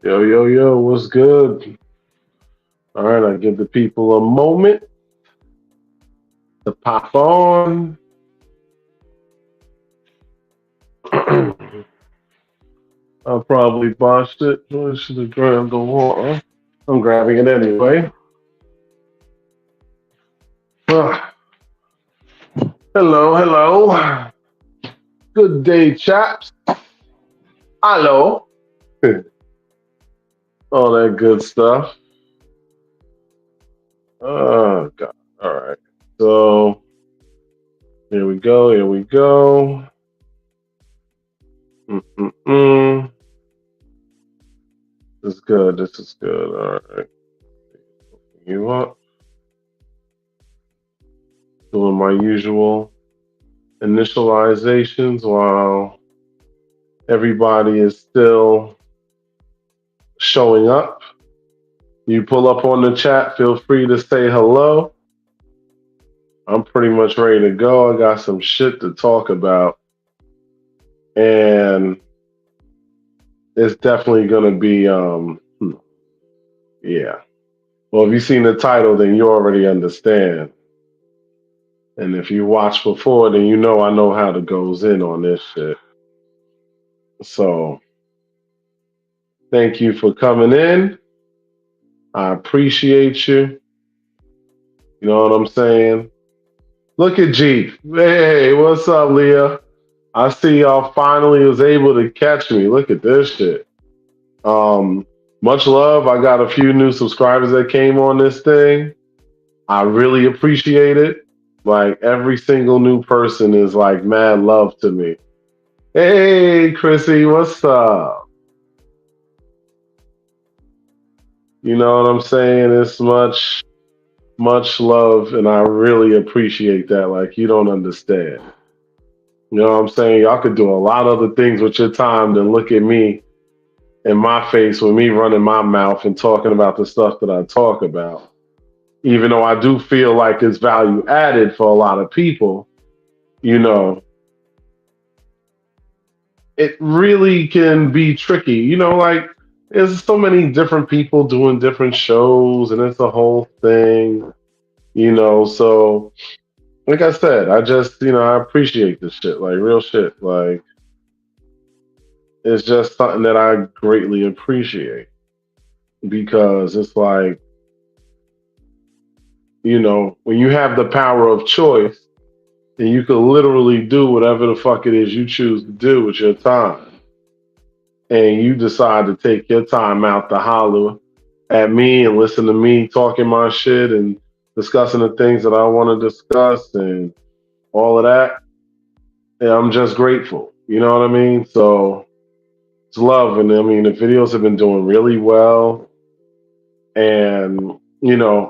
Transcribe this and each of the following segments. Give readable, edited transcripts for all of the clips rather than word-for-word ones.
Yo, yo, yo, what's good? All right, I give the people a moment to pop on. I probably botched it. I should have grabbed the water. I'm grabbing it anyway. Ah, hello, hello. Good day, chaps. Hello. All that good stuff. Oh, God. All right. So, here we go. Here we go. Mm-mm-mm. This is good. This is good. All right. You up? Doing my usual initializations while everybody is still showing up. You pull up on the chat, feel free to say hello. I'm pretty much ready to go. I got some shit to talk about, and it's definitely going to be, yeah. Well, if you've seen the title, then you already understand. And if you watched before, then you know I know how to goes in on this shit. So thank you for coming in. I appreciate you. You know what I'm saying? Look at G. Hey, what's up, Leah? I see y'all finally was able to catch me. Look at this shit. Much love. I got a few new subscribers that came on this thing. I really appreciate it. Like every single new person is like mad love to me. Hey, Chrissy, what's up? You know what I'm saying? It's much love, and I really appreciate that. Like you don't understand. You know what I'm saying? Y'all could do a lot of other things with your time than look at me in my face with me running my mouth and talking about the stuff that I talk about. Even though I do feel like it's value added for a lot of people, you know, it really can be tricky. Like there's so many different people doing different shows and it's a whole thing. So like I said, I just, I appreciate this shit, like real shit. Like it's just something that I greatly appreciate because it's like, when you have the power of choice, then you can literally do whatever the fuck it is you choose to do with your time. And you decide to take your time out to holler at me and listen to me talking my shit and discussing the things that I want to discuss and all of that. And I'm just grateful. You know what I mean? So it's love. And I mean, the videos have been doing really well. And,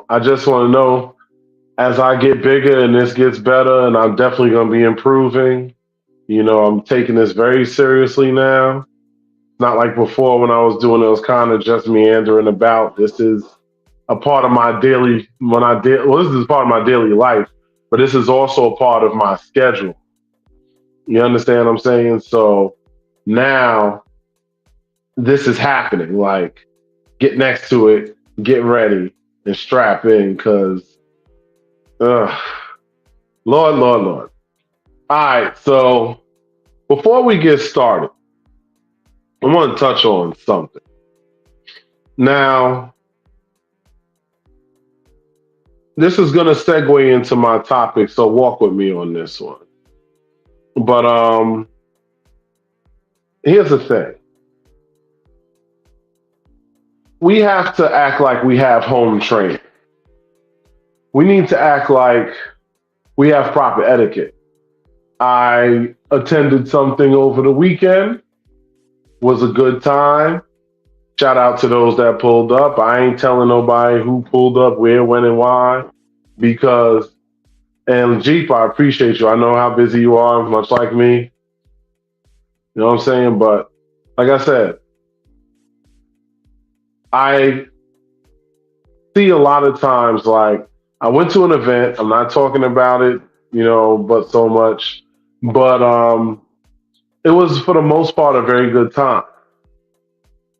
I just want to know as I get bigger and this gets better, and I'm definitely going to be improving. I'm taking this very seriously now. Not like before when I was doing it, was kind of just meandering about. This is a part of my daily, well, this is part of my daily life, but this is also a part of my schedule. You understand what I'm saying? So now this is happening. Like, get next to it, get ready, and strap in because, Lord, Lord, Lord. All right, so before we get started, I want to touch on something. Now, this is going to segue into my topic, so walk with me on this one. But here's the thing. We have to act like we have home training. We need to act like we have proper etiquette. I attended something over the weekend, was a good time. Shout out to those that pulled up. I ain't telling nobody who pulled up, where, when, and why, because, and Jeep, I appreciate you. I know how busy you are, much like me. You know what I'm saying? But like I said, I see a lot of times, like, I went to an event, I'm not talking about it, but so much, but it was for the most part a very good time.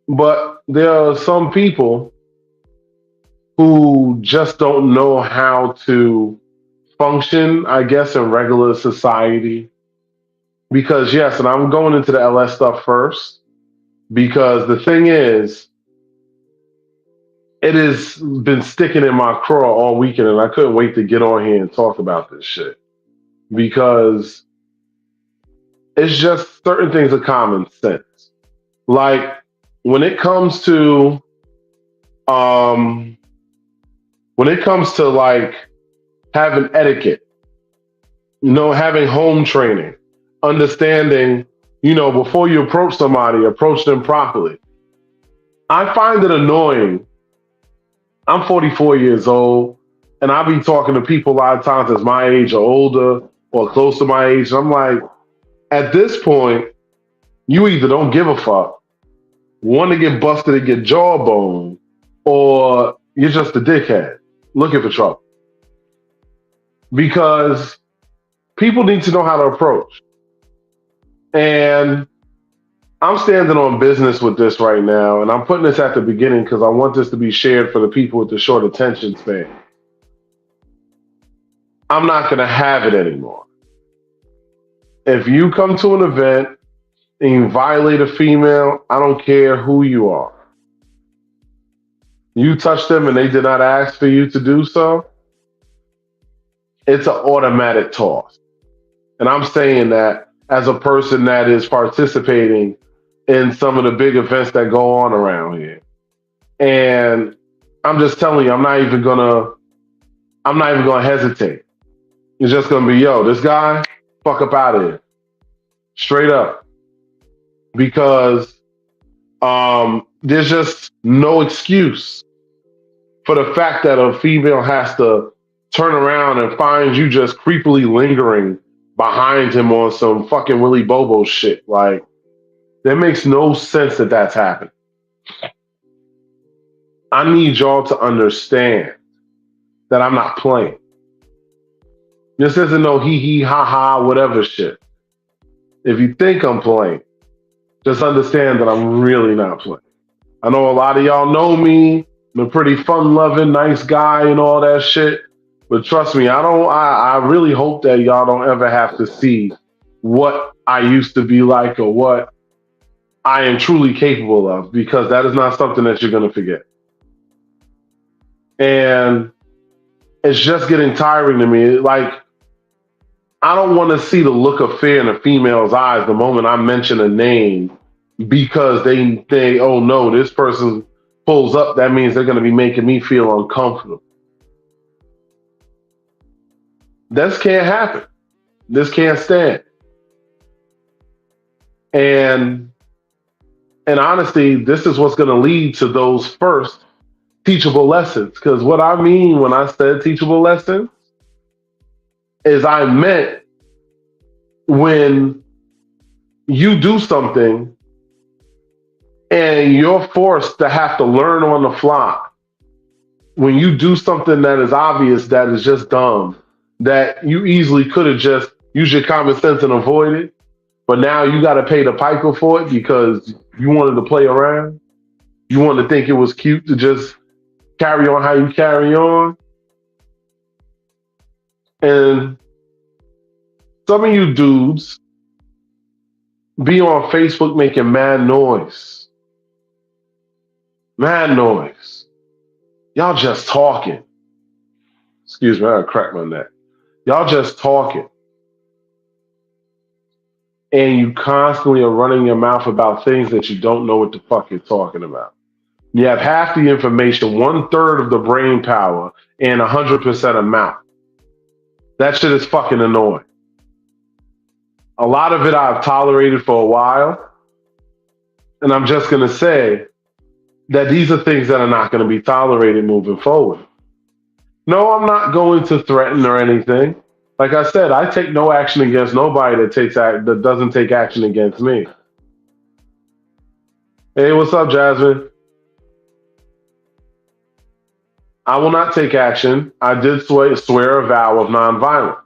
But there are some people who just don't know how to function, I guess, in regular society. Because, yes, and I'm going into the LS stuff first, because the thing is, it has been sticking in my craw all weekend, and I couldn't wait to get on here and talk about this shit. Because it's just certain things of common sense. Like when it comes to um like having etiquette, having home training, understanding, before you approach somebody, approach them properly. I find it annoying. I'm 44 years old, and I be talking to people a lot of times that's my age or older or close to my age. And I'm like, at this point, you either don't give a fuck, want to get busted and get jawbone, or you're just a dickhead looking for trouble. Because people need to know how to approach. And I'm standing on business with this right now, and I'm putting this at the beginning because I want this to be shared for the people with the short attention span. I'm not going to have it anymore. If you come to an event and you violate a female, I don't care who you are. You touch them and they did not ask for you to do so, it's an automatic toss. And I'm saying that as a person that is participating in some of the big events that go on around here. And I'm just telling you, I'm not even gonna hesitate. It's just gonna be, yo, this guy, fuck up out of here. Straight up. Because there's just no excuse for the fact that a female has to turn around and find you just creepily lingering behind him on some fucking Willy Bobo shit. Like, that makes no sense that that's happening. I need y'all to understand that I'm not playing. This isn't no hee hee ha ha whatever shit. If you think I'm playing, just understand that I'm really not playing. I know a lot of y'all know me. I'm a pretty fun loving, nice guy and all that shit. But trust me, I really hope that y'all don't ever have to see what I used to be like or what I am truly capable of, because that is not something that you're going to forget. And it's just getting tiring to me. Like, I don't want to see the look of fear in a female's eyes the moment I mention a name, because they oh no, this person pulls up, that means they're going to be making me feel uncomfortable. This can't happen. This can't stand. And honestly, this is what's going to lead to those first teachable lessons. Because what I mean when I said teachable lessons is I meant when you do something and you're forced to have to learn on the fly. When you do something that is obvious, that is just dumb, that you easily could have just used your common sense and avoided, but now you got to pay the piper for it because you wanted to play around. You wanted to think it was cute to just carry on how you carry on. And some of you dudes be on Facebook making mad noise. Mad noise. Y'all just talking. Excuse me, I cracked my neck. Y'all just talking. And you constantly are running your mouth about things that you don't know what the fuck you're talking about. You have half the information, 1/3 of the brain power, and 100% of mouth. That shit is fucking annoying. A lot of it I've tolerated for a while. And I'm just going to say that these are things that are not going to be tolerated moving forward. No, I'm not going to threaten or anything. Like I said, I take no action against nobody that doesn't take action against me. Hey, what's up, Jasmine? I will not take action. I did swear a vow of nonviolence,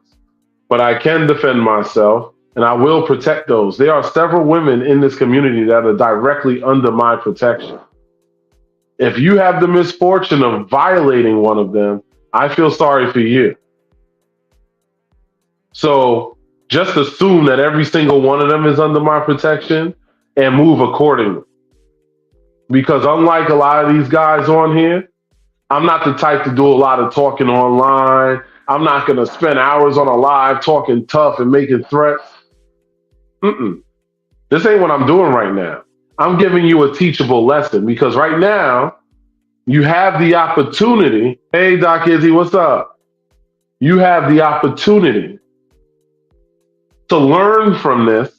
but I can defend myself. and I will protect those. There are several women in this community that are directly under my protection. If you have the misfortune of violating one of them, I feel sorry for you. So just assume that every single one of them is under my protection and move accordingly. Because unlike a lot of these guys on here, I'm not the type to do a lot of talking online. I'm not going to spend hours on a live talking tough and making threats. Mm-mm. This ain't what I'm doing right now. I'm giving you a teachable lesson because right now you have the opportunity. Hey, Doc Izzy, what's up? You have the opportunity to learn from this.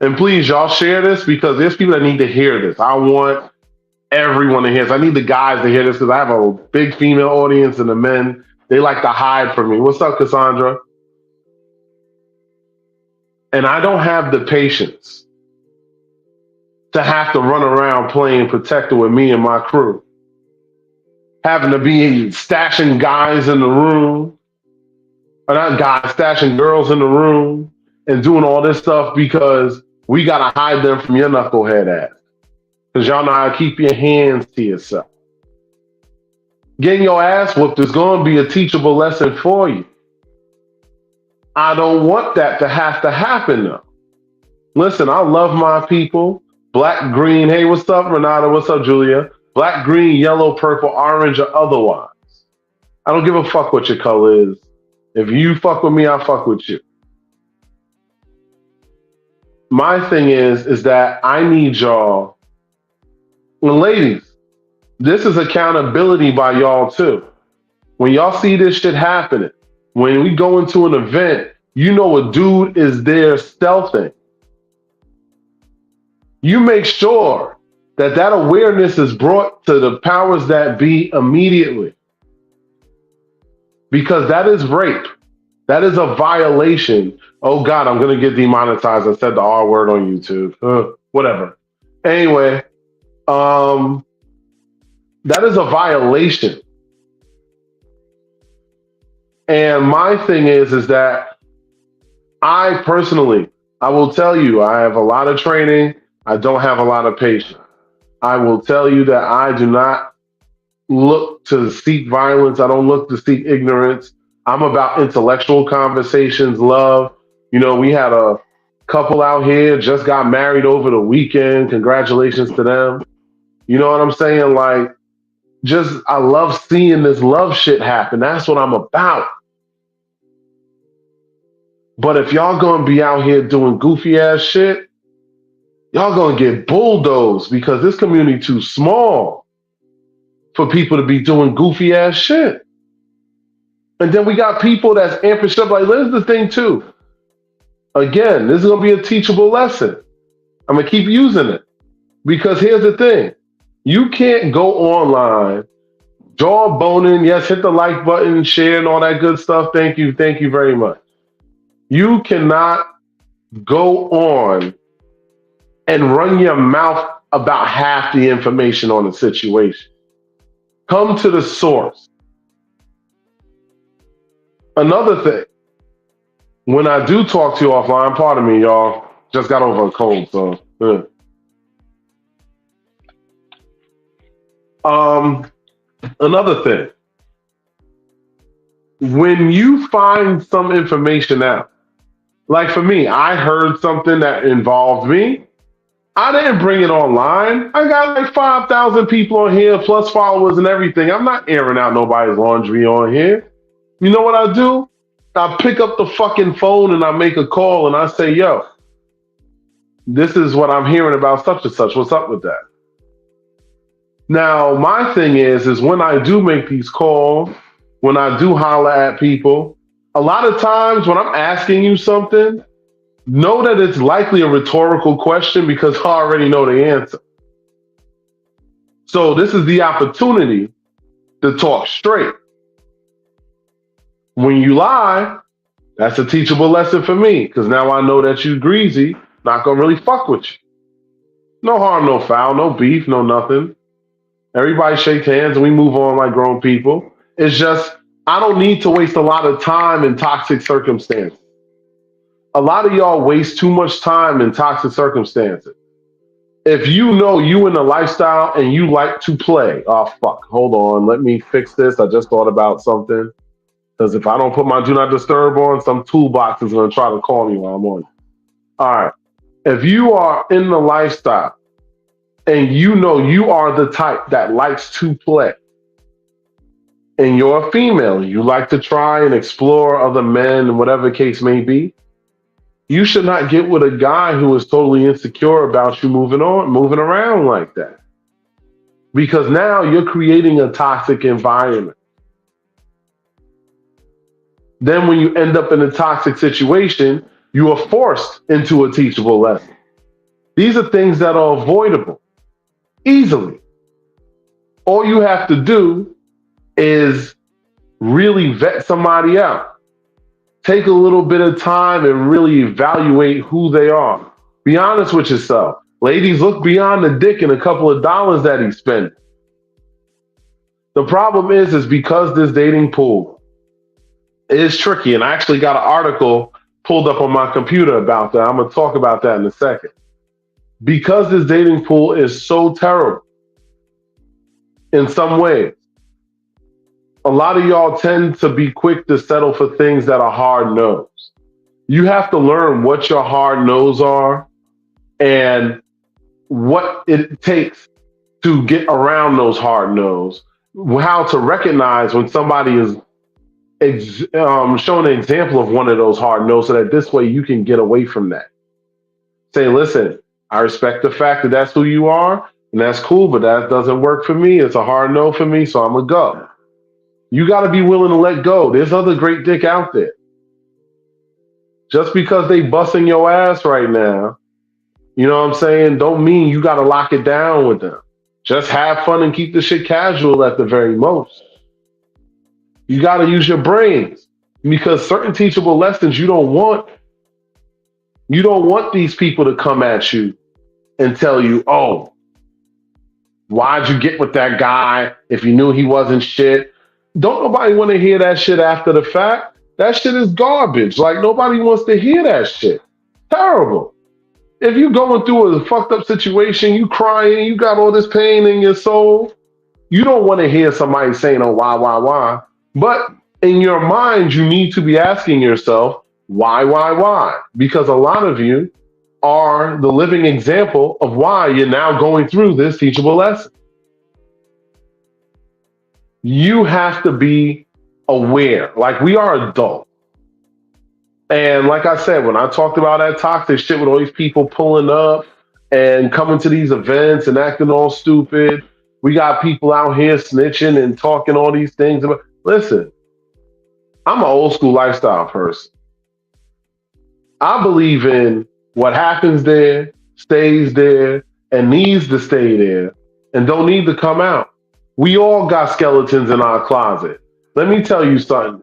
And please, y'all share this because there's people that need to hear this. I want everyone to hear this. I need the guys to hear this because I have a big female audience and the men, they like to hide from me. What's up, Cassandra? And I don't have the patience to have to run around playing protector with me and my crew. Having to be stashing guys in the room, or not guys, stashing girls in the room and doing all this stuff because we got to hide them from your knucklehead ass. Because y'all know how to keep your hands to yourself. Getting your ass whooped is going to be a teachable lesson for you. I don't want that to have to happen though. Listen, I love my people. Black, green. Hey, what's up, Renata? What's up, Julia? Black, green, yellow, purple, orange, or otherwise. I don't give a fuck what your color is. If you fuck with me, I fuck with you. My thing is that I need y'all, and ladies, this is accountability by y'all too. When y'all see this shit happening, when we go into an event, you know a dude is there stealthing. You make sure that that awareness is brought to the powers that be immediately. Because that is rape. That is a violation. Oh God, I'm going to get demonetized. I said the R word on YouTube. Whatever. Anyway, that is a violation. And my thing is that I personally, I will tell you, I have a lot of training. I don't have a lot of patience. I will tell you that I do not look to seek violence. I don't look to seek ignorance. I'm about intellectual conversations, love. You know, we had a couple out here just got married over the weekend. Congratulations to them. You know what I'm saying? Like, just I love seeing this love shit happen. That's what I'm about. But if y'all gonna be out here doing goofy ass shit, y'all gonna get bulldozed because this community too small for people to be doing goofy ass shit. And then we got people that's amping shit up. Like, here's the thing too. Again, this is gonna be a teachable lesson. I'm gonna keep using it. Because here's the thing. You can't go online, jaw boning, yes, hit the like button, share and all that good stuff. Thank you very much. You cannot go on and run your mouth about half the information on the situation. Come to the source. Another thing, when I do talk to you offline, pardon me, y'all, just got over a cold, so. Another thing, when you find some information out, like for me, I heard something that involved me. I didn't bring it online. I got like 5,000 people on here, plus followers and everything. I'm not airing out nobody's laundry on here. You know what I do? I pick up the fucking phone and I make a call and I say, yo, this is what I'm hearing about such and such. What's up with that? Now, my thing is when I do make these calls, when I do holler at people, a lot of times when I'm asking you something, know that it's likely a rhetorical question because I already know the answer. So this is the opportunity to talk straight. When you lie, that's a teachable lesson for me because now I know that you greasy, not gonna really fuck with you. No harm, no foul, no beef, no nothing. Everybody shakes hands and we move on like grown people. It's just, I don't need to waste a lot of time in toxic circumstances. A lot of y'all waste too much time in toxic circumstances. If you know you in a lifestyle and you like to play, oh fuck, hold on, let me fix this. I just thought about something. Because if I don't put my do not disturb on, some toolbox is gonna try to call me while I'm on it. All right. If you are in the lifestyle and you know you are the type that likes to play, and you're a female, you like to try and explore other men and whatever the case may be, you should not get with a guy who is totally insecure about you moving around like that. Because now you're creating a toxic environment. Then when you end up in a toxic situation, you are forced into a teachable lesson. These are things that are avoidable easily. All you have to do is really vet somebody out. Take a little bit of time and really evaluate who they are. Be honest with yourself. Ladies, look beyond the dick and a couple of dollars that he's spending. The problem is because this dating pool is tricky, and I actually got an article pulled up on my computer about that. I'm going to talk about that in a second. Because this dating pool is so terrible in some ways, a lot of y'all tend to be quick to settle for things that are hard no's. You have to learn what your hard no's are and what it takes to get around those hard no's, how to recognize when somebody is showing an example of one of those hard no's so that this way you can get away from that. Say, listen, I respect the fact that that's who you are, and that's cool, but that doesn't work for me. It's a hard no for me, so I'm going to go. You got to be willing to let go. There's other great dick out there. Just because they busting your ass right now, you know what I'm saying, don't mean you got to lock it down with them. Just have fun and keep the shit casual at the very most. You got to use your brains because certain teachable lessons you don't want. You don't want these people to come at you and tell you, oh, why'd you get with that guy if you knew he wasn't shit? Don't nobody want to hear that shit after the fact. That shit is garbage. Like, nobody wants to hear that shit. Terrible. If you're going through a fucked up situation, you crying, you got all this pain in your soul, you don't want to hear somebody saying, oh, why? But in your mind, you need to be asking yourself, why? Because a lot of you are the living example of why you're now going through this teachable lesson. You have to be aware. Like, we are adults. And like I said, when I talked about that toxic shit with all these people pulling up and coming to these events and acting all stupid, we got people out here snitching and talking all these things. Listen, I'm an old school lifestyle person. I believe in what happens there, stays there, and needs to stay there, and don't need to come out. We all got skeletons in our closet. Let me tell you something.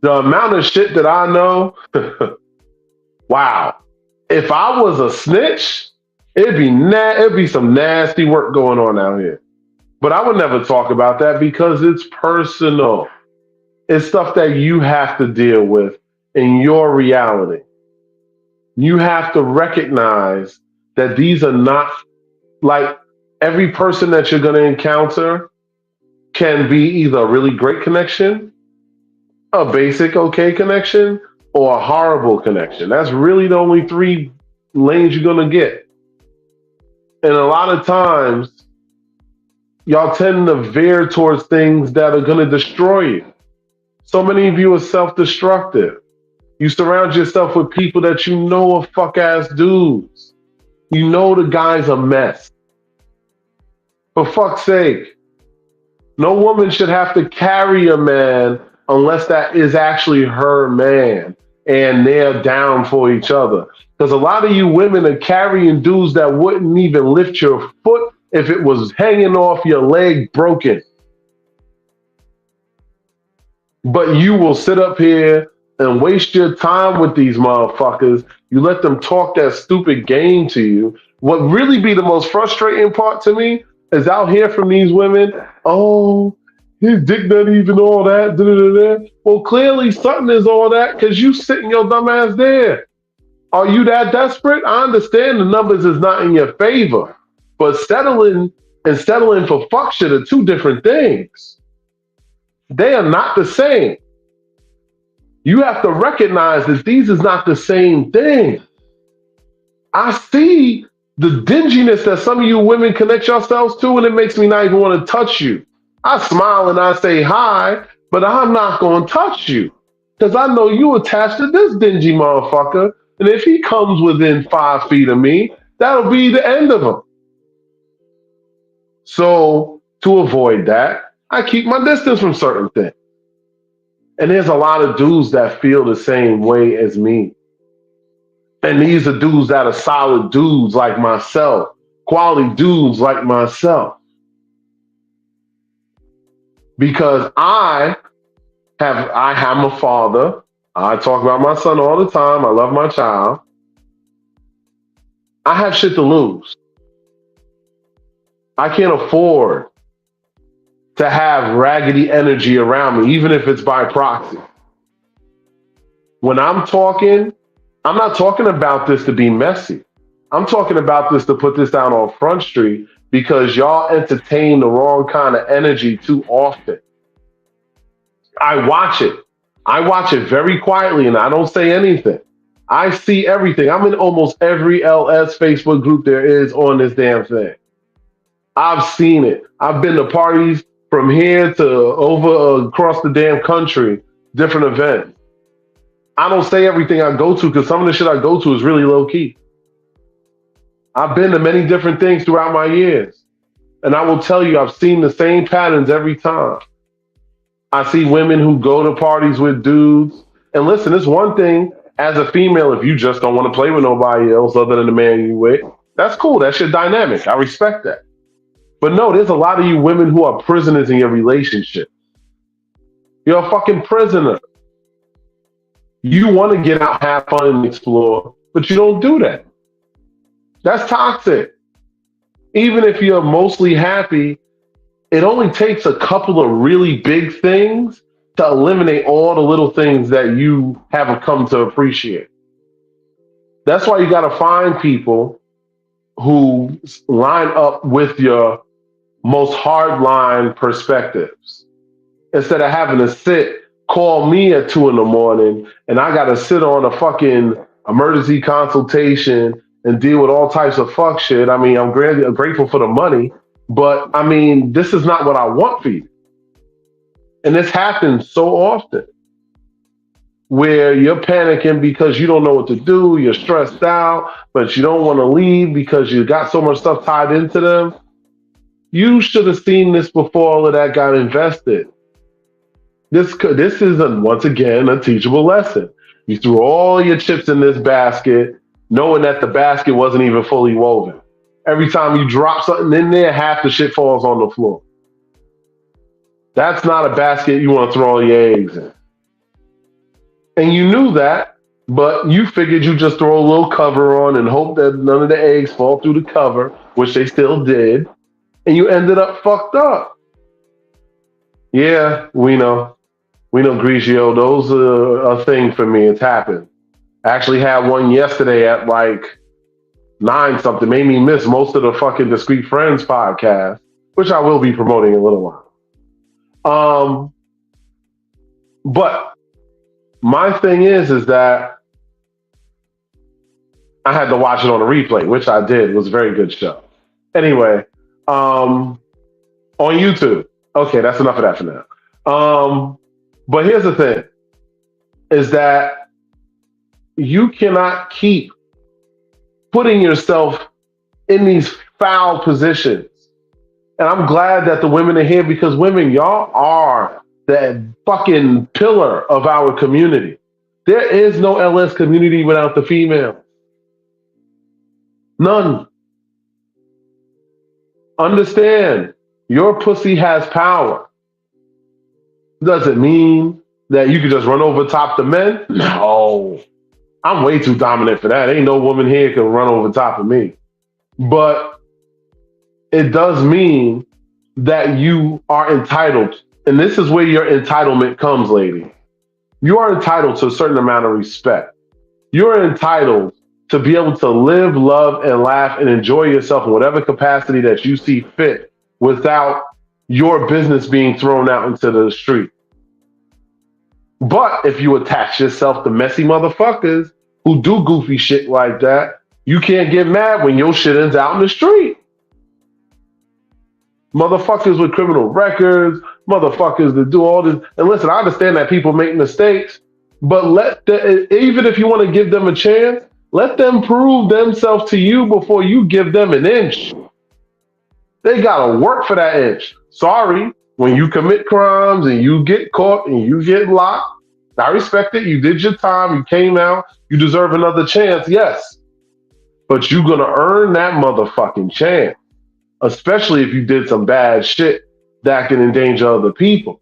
The amount of shit that I know, wow. If I was a snitch, it'd be some nasty work going on out here. But I would never talk about that because it's personal. It's stuff that you have to deal with in your reality. You have to recognize that these are not, like, every person that you're going to encounter can be either a really great connection, a basic okay connection, or a horrible connection. That's really the only three lanes you're going to get. And a lot of times, y'all tend to veer towards things that are going to destroy you. So many of you are self-destructive. You surround yourself with people that you know are fuck-ass dudes. You know the guy's a mess. For fuck's sake, no woman should have to carry a man unless that is actually her man and they're down for each other. Because a lot of you women are carrying dudes that wouldn't even lift your foot if it was hanging off your leg broken. But you will sit up here and waste your time with these motherfuckers. You let them talk that stupid game to you. What really be the most frustrating part to me is out here from these women, oh, his dick not even all that. Da-da-da-da. Well, clearly something is all that because you sitting your dumb ass there. Are you that desperate? I understand the numbers is not in your favor, but settling for fuck shit are two different things. They are not the same. You have to recognize that these is not the same thing. I see the dinginess that some of you women connect yourselves to, and it makes me not even want to touch you. I smile and I say hi, but I'm not going to touch you because I know you attached to this dingy motherfucker. And if he comes within 5 feet of me, that'll be the end of him. So to avoid that, I keep my distance from certain things. And there's a lot of dudes that feel the same way as me. And these are dudes that are solid dudes like myself, quality dudes like myself. Because I'm a father. I talk about my son all the time. I love my child. I have shit to lose. I can't afford to have raggedy energy around me, even if it's by proxy. When I'm not talking about this to be messy. I'm talking about this to put this down on Front Street because y'all entertain the wrong kind of energy too often. I watch it. I watch it very quietly and I don't say anything. I see everything. I'm in almost every LS Facebook group there is on this damn thing. I've seen it. I've been to parties from here to over across the damn country, different events. I don't say everything I go to because some of the shit I go to is really low key. I've been to many different things throughout my years. And I will tell you, I've seen the same patterns every time. I see women who go to parties with dudes. And listen, it's one thing as a female, if you just don't want to play with nobody else other than the man you with, that's cool. That's your dynamic. I respect that. But no, there's a lot of you women who are prisoners in your relationship. You're a fucking prisoner. You want to get out, have fun, and explore, but you don't do that. That's toxic. Even if you're mostly happy, it only takes a couple of really big things to eliminate all the little things that you haven't come to appreciate. That's why you got to find people who line up with your most hardline perspectives instead of having to call me at 2 a.m. and I got to sit on a fucking emergency consultation and deal with all types of fuck shit. I mean, I'm grateful for the money, but I mean, this is not what I want for you. And this happens so often where you're panicking because you don't know what to do, you're stressed out, but you don't want to leave because you got so much stuff tied into them. You should have seen this before all of that got invested. This is once again a teachable lesson. You threw all your chips in this basket, knowing that the basket wasn't even fully woven. Every time you drop something in there, half the shit falls on the floor. That's not a basket you want to throw all your eggs in. And you knew that, but you figured you just throw a little cover on and hope that none of the eggs fall through the cover, which they still did, and you ended up fucked up. Yeah, we know. We know, Grigio, those are a thing for me. It's happened. I actually had one yesterday at like 9 something. Made me miss most of the fucking Discreet Friends podcast, which I will be promoting in a little while. But my thing is that I had to watch it on a replay, which I did. It was a very good show. Anyway, on YouTube. Okay, that's enough of that for now. But here's the thing, is that you cannot keep putting yourself in these foul positions. And I'm glad that the women are here because women, y'all are the fucking pillar of our community. There is no LS community without the female. None. Understand, your pussy has power. Does it mean that you can just run over top the men? No. I'm way too dominant for that. Ain't no woman here can run over top of me. But it does mean that you are entitled. And this is where your entitlement comes, lady. You are entitled to a certain amount of respect. You're entitled to be able to live, love, and laugh and enjoy yourself in whatever capacity that you see fit without your business being thrown out into the street. But if you attach yourself to messy motherfuckers who do goofy shit like that, you can't get mad when your shit ends out in the street. Motherfuckers with criminal records, motherfuckers that do all this. And listen, I understand that people make mistakes, but even if you want to give them a chance, let them prove themselves to you before you give them an inch. They gotta work for that inch. Sorry, when you commit crimes and you get caught and you get locked, I respect it. You did your time. You came out. You deserve another chance. Yes, but you're gonna earn that motherfucking chance, especially if you did some bad shit that can endanger other people.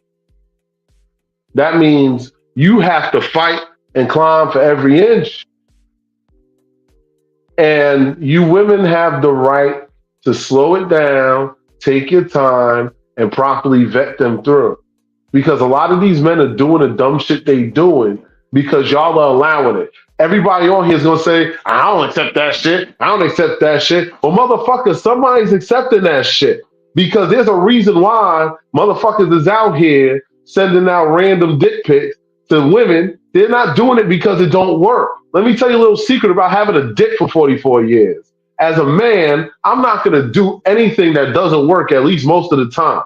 That means you have to fight and climb for every inch. And you women have the right to slow it down, take your time, and properly vet them through. Because a lot of these men are doing the dumb shit they doing because y'all are allowing it. Everybody on here is going to say, I don't accept that shit. I don't accept that shit. Well, motherfucker, somebody's accepting that shit. Because there's a reason why motherfuckers is out here sending out random dick pics to women. They're not doing it because it don't work. Let me tell you a little secret about having a dick for 44 years. As a man, I'm not going to do anything that doesn't work at least most of the time,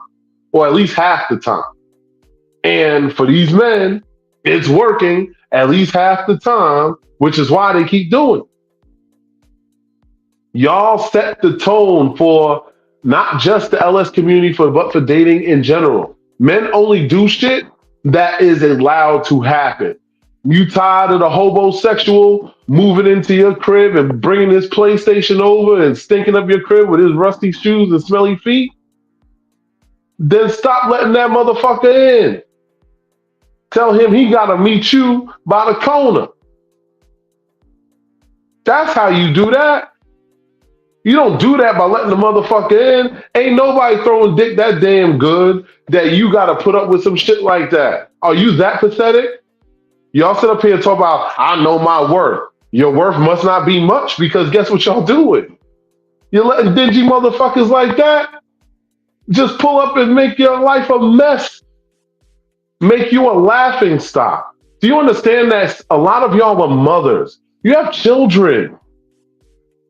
or at least half the time. And for these men, it's working at least half the time, which is why they keep doing it. Y'all set the tone for not just the LS community, but for dating in general. Men only do shit that is allowed to happen. You tired of the hobosexual moving into your crib and bringing his PlayStation over and stinking up your crib with his rusty shoes and smelly feet? Then stop letting that motherfucker in. Tell him he gotta meet you by the corner. That's how you do that. You don't do that by letting the motherfucker in. Ain't nobody throwing dick that damn good that you gotta put up with some shit like that. Are you that pathetic? Y'all sit up here and talk about, I know my worth. Your worth must not be much because guess what y'all doing? You're letting dingy motherfuckers like that just pull up and make your life a mess. Make you a laughing stock. Do you understand that a lot of y'all are mothers? You have children.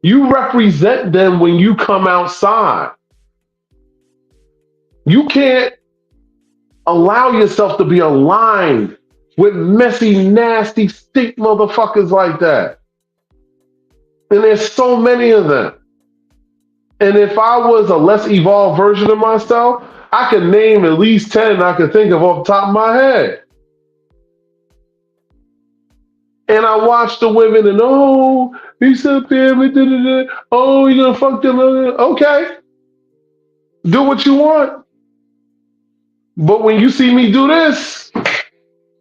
You represent them when you come outside. You can't allow yourself to be aligned with messy, nasty, stink motherfuckers like that. And there's so many of them. And if I was a less evolved version of myself, I could name at least 10 I could think of off the top of my head. And I watch the women and, oh, he's up there, oh, you're going to fuck them. Okay. Do what you want. But when you see me do this,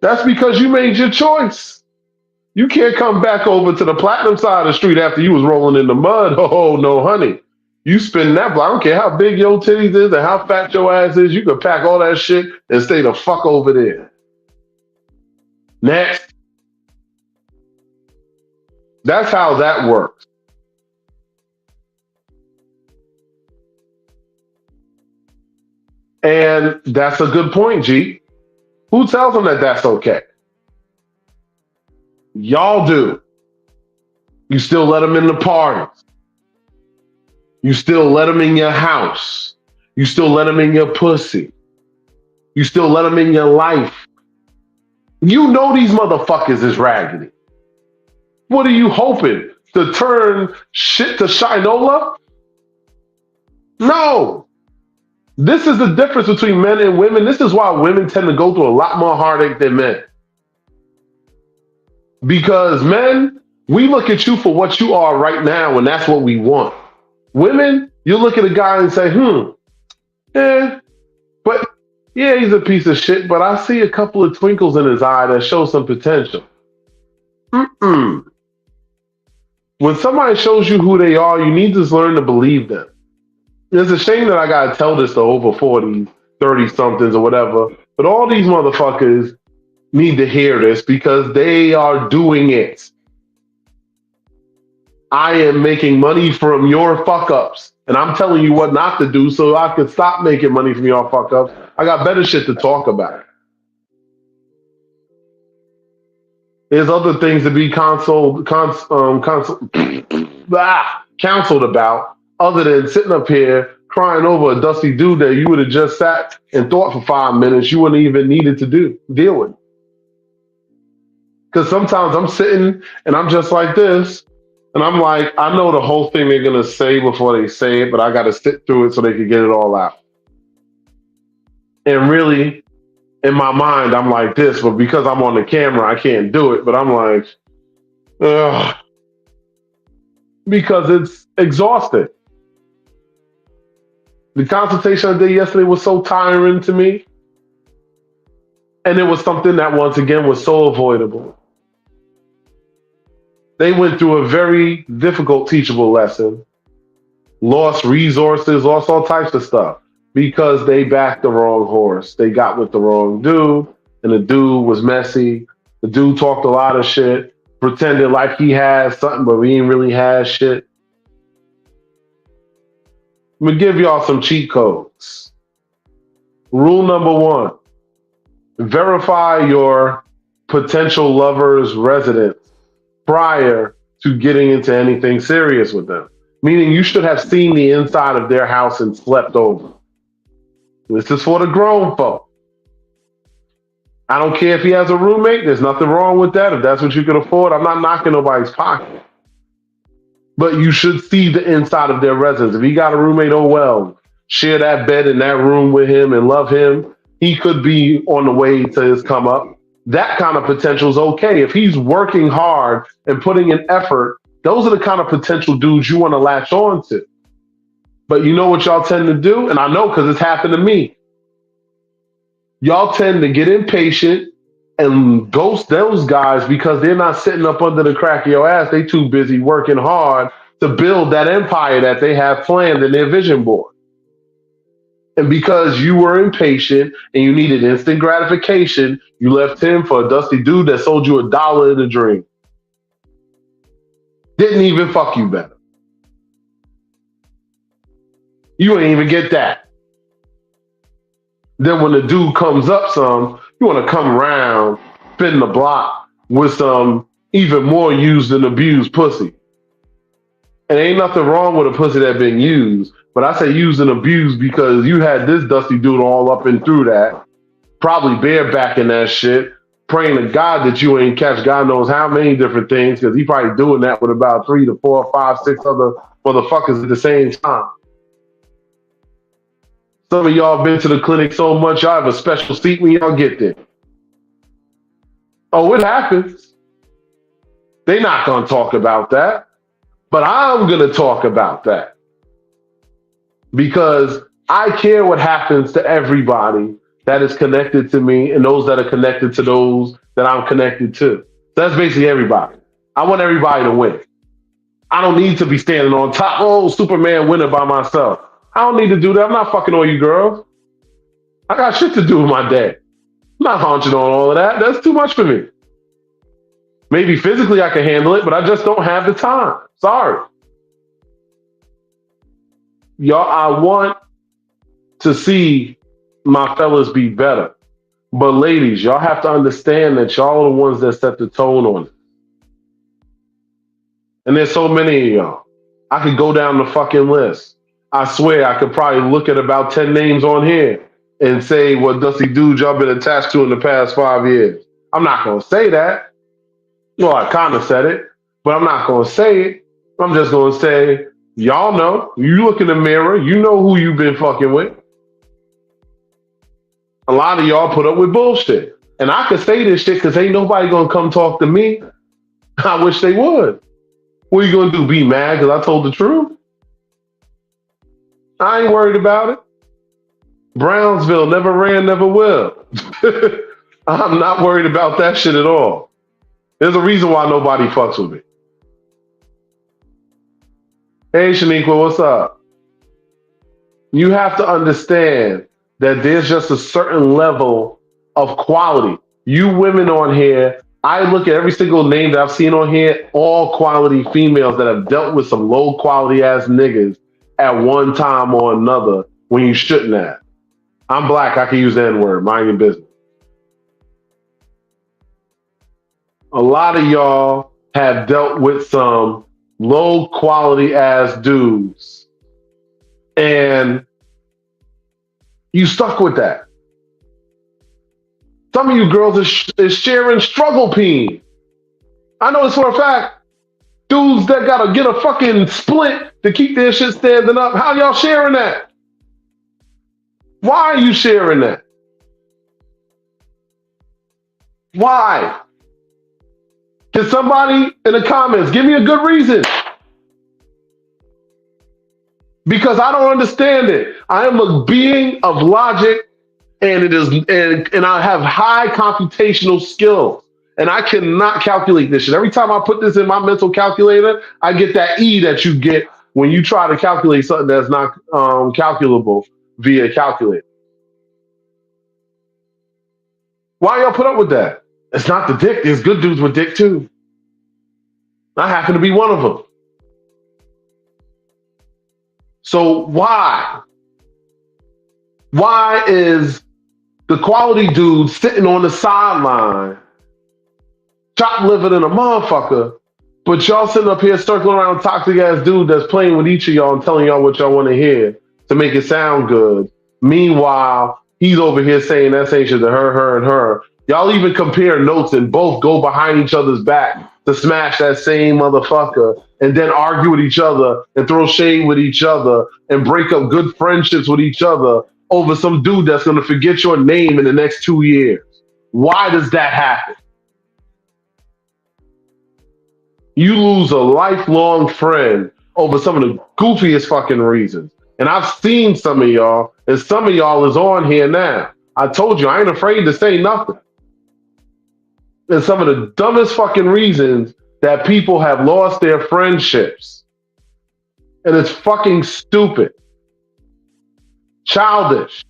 that's because you made your choice. You can't come back over to the platinum side of the street after you was rolling in the mud. Oh, no, honey. You spin that block. I don't care how big your titties is and how fat your ass is. You can pack all that shit and stay the fuck over there. Next. That's how that works. And that's a good point, G. Who tells them that that's okay? Y'all do. You still let them in the parties. You still let them in your house. You still let them in your pussy. You still let them in your life. You know these motherfuckers is raggedy. What are you hoping? To turn shit to Shinola? No. This is the difference between men and women. This is why women tend to go through a lot more heartache than men. Because men, we look at you for what you are right now, and that's what we want. Women, you look at a guy and say, but yeah, he's a piece of shit, but I see a couple of twinkles in his eye that show some potential. When somebody shows you who they are, you need to learn to believe them. It's a shame that I got to tell this to over 40s, 30-somethings or whatever, but all these motherfuckers need to hear this because they are doing it. I am making money from your fuck ups. And I'm telling you what not to do so I can stop making money from your fuck ups. I got better shit to talk about. There's other things to be counseled about other than sitting up here crying over a dusty dude that you would have just sat and thought for 5 minutes you wouldn't even needed to deal with. Because sometimes I'm sitting and I'm just like this, and I'm like, I know the whole thing they're gonna say before they say it, but I got to sit through it so they can get it all out. And really, in my mind, I'm like this, but because I'm on the camera, I can't do it. But I'm like, ugh, because it's exhausting. The consultation I did yesterday was so tiring to me. And it was something that, once again, was so avoidable. They went through a very difficult teachable lesson, lost resources, lost all types of stuff because they backed the wrong horse. They got with the wrong dude, and the dude was messy. The dude talked a lot of shit, pretended like he had something, but he ain't really had shit. I'm gonna give y'all some cheat codes. Rule number 1, verify your potential lover's residence prior to getting into anything serious with them. Meaning you should have seen the inside of their house and slept over. This is for the grown folk. I don't care if he has a roommate. There's nothing wrong with that. If that's what you can afford, I'm not knocking nobody's pocket. But you should see the inside of their residence. If he got a roommate, oh well. Share that bed in that room with him and love him. He could be on the way to his come up. That kind of potential is okay. If he's working hard and putting in effort, those are the kind of potential dudes you want to latch on to. But you know what y'all tend to do? And I know because it's happened to me. Y'all tend to get impatient and ghost those guys because they're not sitting up under the crack of your ass. They too busy working hard to build that empire that they have planned in their vision board. And because you were impatient and you needed instant gratification, you left him for a dusty dude that sold you $1 in a dream. Didn't even fuck you better. You ain't even get that. Then when the dude comes up some, you want to come around, spin the block with some even more used and abused pussy. And ain't nothing wrong with a pussy that been used, but I say used and abused because you had this dusty dude all up and through that, probably barebacking that shit, praying to God that you ain't catch God knows how many different things, because he probably doing that with about 3 to 4, 5, 6 other motherfuckers at the same time. Some of y'all been to the clinic so much, y'all have a special seat when y'all get there. Oh, it happens. They're not going to talk about that. But I'm going to talk about that. Because I care what happens to everybody that is connected to me and those that are connected to those that I'm connected to. So that's basically everybody. I want everybody to win. I don't need to be standing on top. Oh, Superman winning by myself. I don't need to do that. I'm not fucking all you girls. I got shit to do with my day. I'm not haunching on all of that. That's too much for me. Maybe physically I can handle it, but I just don't have the time. Sorry. Y'all, I want to see my fellas be better. But ladies, y'all have to understand that y'all are the ones that set the tone on it. And there's so many of y'all. I could go down the fucking list. I swear I could probably look at about 10 names on here and say what dusty dudes y'all been attached to in the past 5 years. I'm not going to say that. Well, I kind of said it, but I'm not going to say it. I'm just going to say, y'all know. You look in the mirror. You know who you've been fucking with. A lot of y'all put up with bullshit. And I could say this shit because ain't nobody going to come talk to me. I wish they would. What are you going to do? Be mad because I told the truth? I ain't worried about it. Brownsville never ran, never will. I'm not worried about that shit at all. There's a reason why nobody fucks with me. Hey, Shaniqua, what's up? You have to understand that there's just a certain level of quality. You women on here I look at every single name that I've seen on here, all quality females that have dealt with some low quality ass niggas at one time or another when you shouldn't have. I'm black, I can use the N word, mind your business. A lot of y'all have dealt with some low quality ass dudes and you stuck with that. Some of you girls is sharing struggle pain. I know this for a fact. Dudes that gotta get a fucking splint to keep their shit standing up. How y'all sharing that? Why are you sharing that? Why? Can somebody in the comments give me a good reason? Because I don't understand it. I am a being of logic and and I have high computational skills. And I cannot calculate this shit. Every time I put this in my mental calculator, I get that E that you get when you try to calculate something that's not calculable via calculator. Why y'all put up with that? It's not the dick. There's good dudes with dick too. I happen to be one of them. So why? Why is the quality dude sitting on the sideline, chop liver than a motherfucker, but y'all sitting up here circling around toxic ass dude that's playing with each of y'all and telling y'all what y'all want to hear to make it sound good. Meanwhile, he's over here saying that same shit to her, and her. Y'all even compare notes and both go behind each other's back to smash that same motherfucker and then argue with each other and throw shade with each other and break up good friendships with each other over some dude that's going to forget your name in the next 2 years. Why does that happen? You lose a lifelong friend over some of the goofiest fucking reasons. And I've seen some of y'all, and some of y'all is on here now. I told you, I ain't afraid to say nothing. And some of the dumbest fucking reasons that people have lost their friendships. And it's fucking stupid. Childish.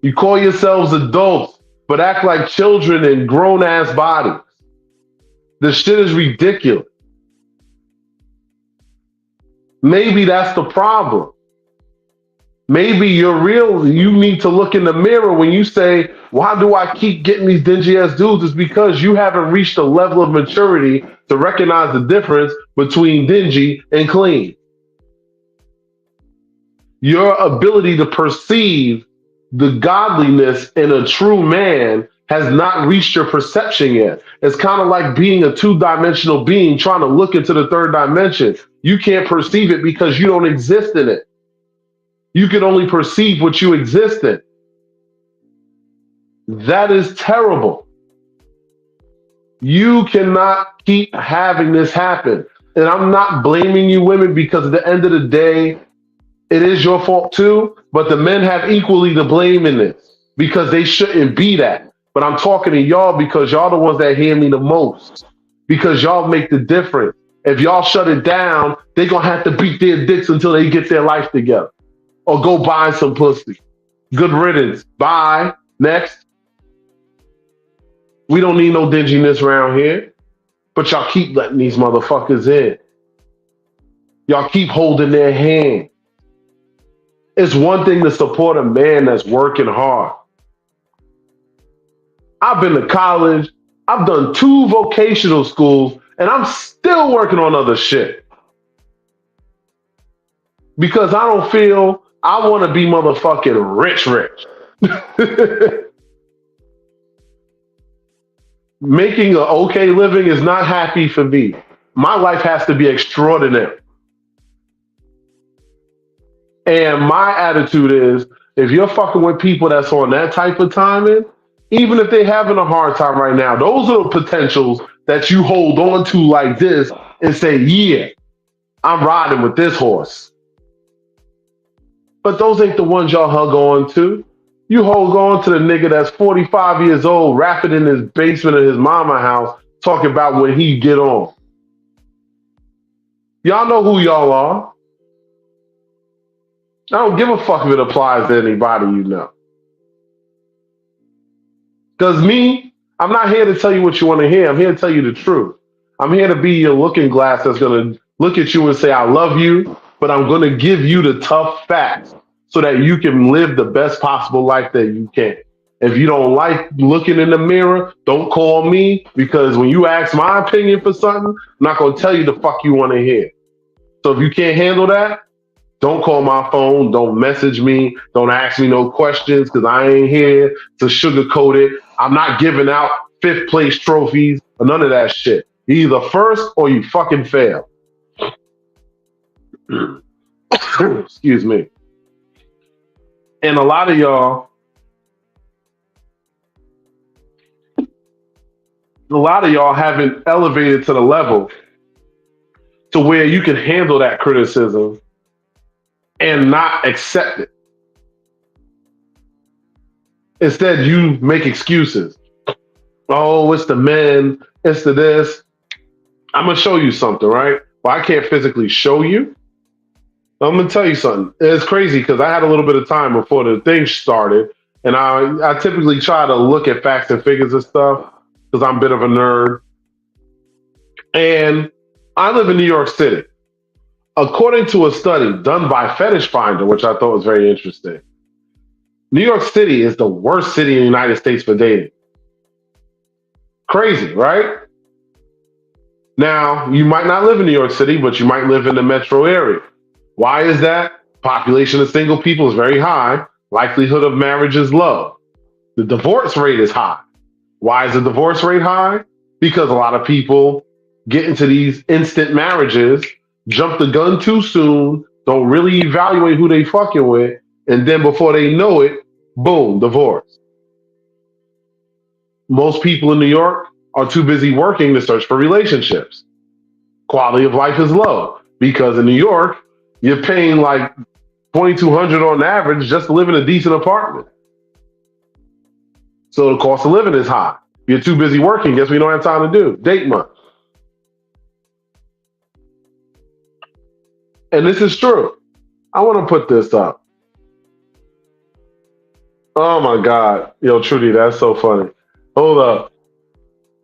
You call yourselves adults, but act like children in grown-ass bodies. This shit is ridiculous. Maybe that's the problem. Maybe you need to look in the mirror when you say, why do I keep getting these dingy ass dudes? It's because you haven't reached a level of maturity to recognize the difference between dingy and clean. Your ability to perceive the godliness in a true man has not reached your perception yet. It's kind of like being a two-dimensional being trying to look into the third dimension. You can't perceive it because you don't exist in it. You can only perceive what you exist in. That is terrible. You cannot keep having this happen. And I'm not blaming you women because at the end of the day, it is your fault too, but the men have equally to blame in this because they shouldn't be that. But I'm talking to y'all because y'all the ones that hear me the most because y'all make the difference. If y'all shut it down, they're going to have to beat their dicks until they get their life together or go buy some pussy. Good riddance. Bye. Next. We don't need no dinginess around here, but y'all keep letting these motherfuckers in. Y'all keep holding their hand. It's one thing to support a man that's working hard. I've been to college. I've done 2 vocational schools, and I'm still working on other shit. Because I don't feel I want to be motherfucking rich. Making an okay living is not happy for me. My life has to be extraordinary. And my attitude is, if you're fucking with people that's on that type of timing, even if they're having a hard time right now, those are the potentials that you hold on to like this and say, yeah, I'm riding with this horse. But those ain't the ones y'all hug on to. You hold on to the nigga that's 45 years old, rapping in his basement of his mama house, talking about when he get on. Y'all know who y'all are. I don't give a fuck if it applies to anybody you know. Because me, I'm not here to tell you what you want to hear. I'm here to tell you the truth. I'm here to be your looking glass that's going to look at you and say, I love you, but I'm going to give you the tough facts so that you can live the best possible life that you can. If you don't like looking in the mirror, don't call me, because when you ask my opinion for something, I'm not going to tell you the fuck you want to hear. So if you can't handle that, don't call my phone. Don't message me. Don't ask me no questions, because I ain't here to sugarcoat it. I'm not giving out fifth place trophies or none of that shit. You either first or you fucking fail. Excuse me. And a lot of y'all haven't elevated to the level to where you can handle that criticism and not accept it. Instead, you make excuses. Oh, it's the men, it's the this. I'm gonna show you something, right? Well, I can't physically show you. I'm gonna tell you something. It's crazy because I had a little bit of time before the thing started, and I typically try to look at facts and figures and stuff because I'm a bit of a nerd. And I live in New York City. According to a study done by Fetish Finder, which I thought was very interesting, New York City is the worst city in the United States for dating. Crazy, right? Now, you might not live in New York City, but you might live in the metro area. Why is that? Population of single people is very high. Likelihood of marriage is low. The divorce rate is high. Why is the divorce rate high? Because a lot of people get into these instant marriages, jump the gun too soon, don't really evaluate who they fucking with, and then before they know it, boom, divorce. Most people in New York are too busy working to search for relationships. Quality of life is low because in New York, you're paying like $2,200 on average just to live in a decent apartment. So the cost of living is high. You're too busy working. Guess we don't have time to do date much. And this is true. I want to put this up. Oh my God. Yo, Trudy, that's so funny. Hold up.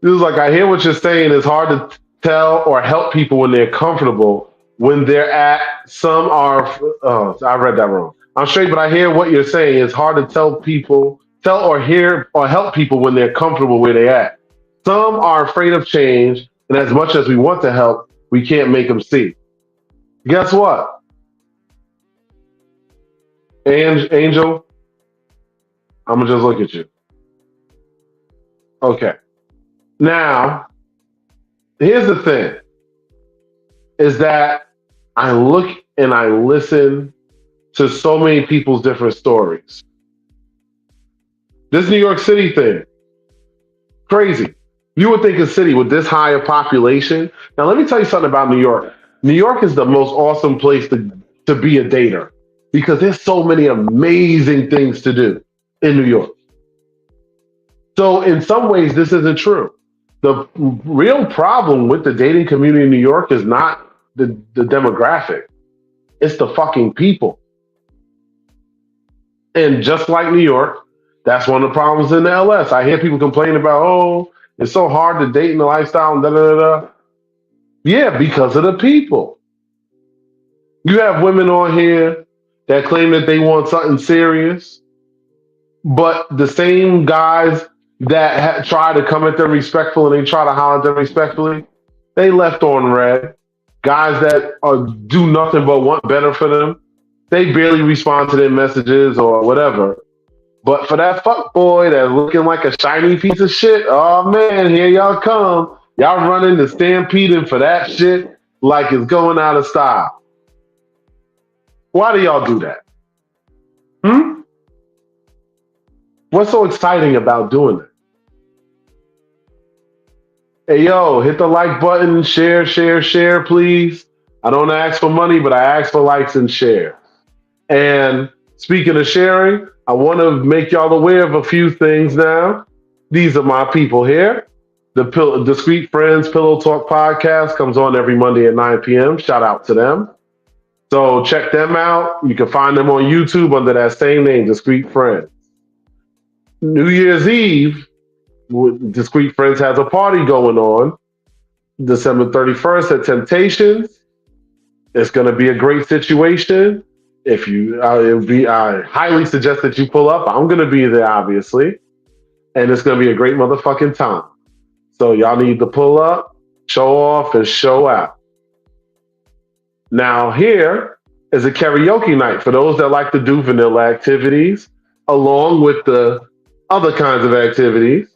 This is like, I hear what you're saying. It's hard to tell or help people when they're comfortable. When they're at, some are, oh, I read that wrong. I'm straight, but I hear what you're saying. It's hard to tell or hear or help people when they're comfortable where they're at. Some are afraid of change, and as much as we want to help, we can't make them see. Guess what? Angel, I'm going to just look at you. Okay. Now, here's the thing, is that I look and I listen to so many people's different stories. This New York City thing, crazy. You would think a city with this high a population. Now, let me tell you something about New York. New York is the most awesome place to be a dater because there's so many amazing things to do in New York. So in some ways, this isn't true. The real problem with the dating community in New York is not the demographic. It's the fucking people. And just like New York, that's one of the problems in the LS. I hear people complain about, oh, it's so hard to date in the lifestyle and da da da da. Yeah, because of the people. You have women on here that claim that they want something serious, but the same guys that try to come at them respectful and they try to holler at them respectfully, they left on red. Guys that do nothing but want better for them, they barely respond to their messages or whatever. But for that fuck boy that's looking like a shiny piece of shit, oh man, here y'all come. Y'all running the stampeding for that shit like it's going out of style. Why do y'all do that? What's so exciting about doing it? Hey, yo, hit the like button, share, please. I don't ask for money, but I ask for likes and share. And speaking of sharing, I want to make y'all aware of a few things now. These are my people here. The Discreet Friends Pillow Talk podcast comes on every Monday at 9 p.m. Shout out to them. So check them out. You can find them on YouTube under that same name, Discreet Friends. New Year's Eve, Discreet Friends has a party going on December 31st at Temptations. It's going to be a great situation. If you, I highly suggest that you pull up. I'm going to be there, obviously, and it's going to be a great motherfucking time. So y'all need to pull up, show off, and show out. Now here is a karaoke night for those that like to do vanilla activities, along with the other kinds of activities.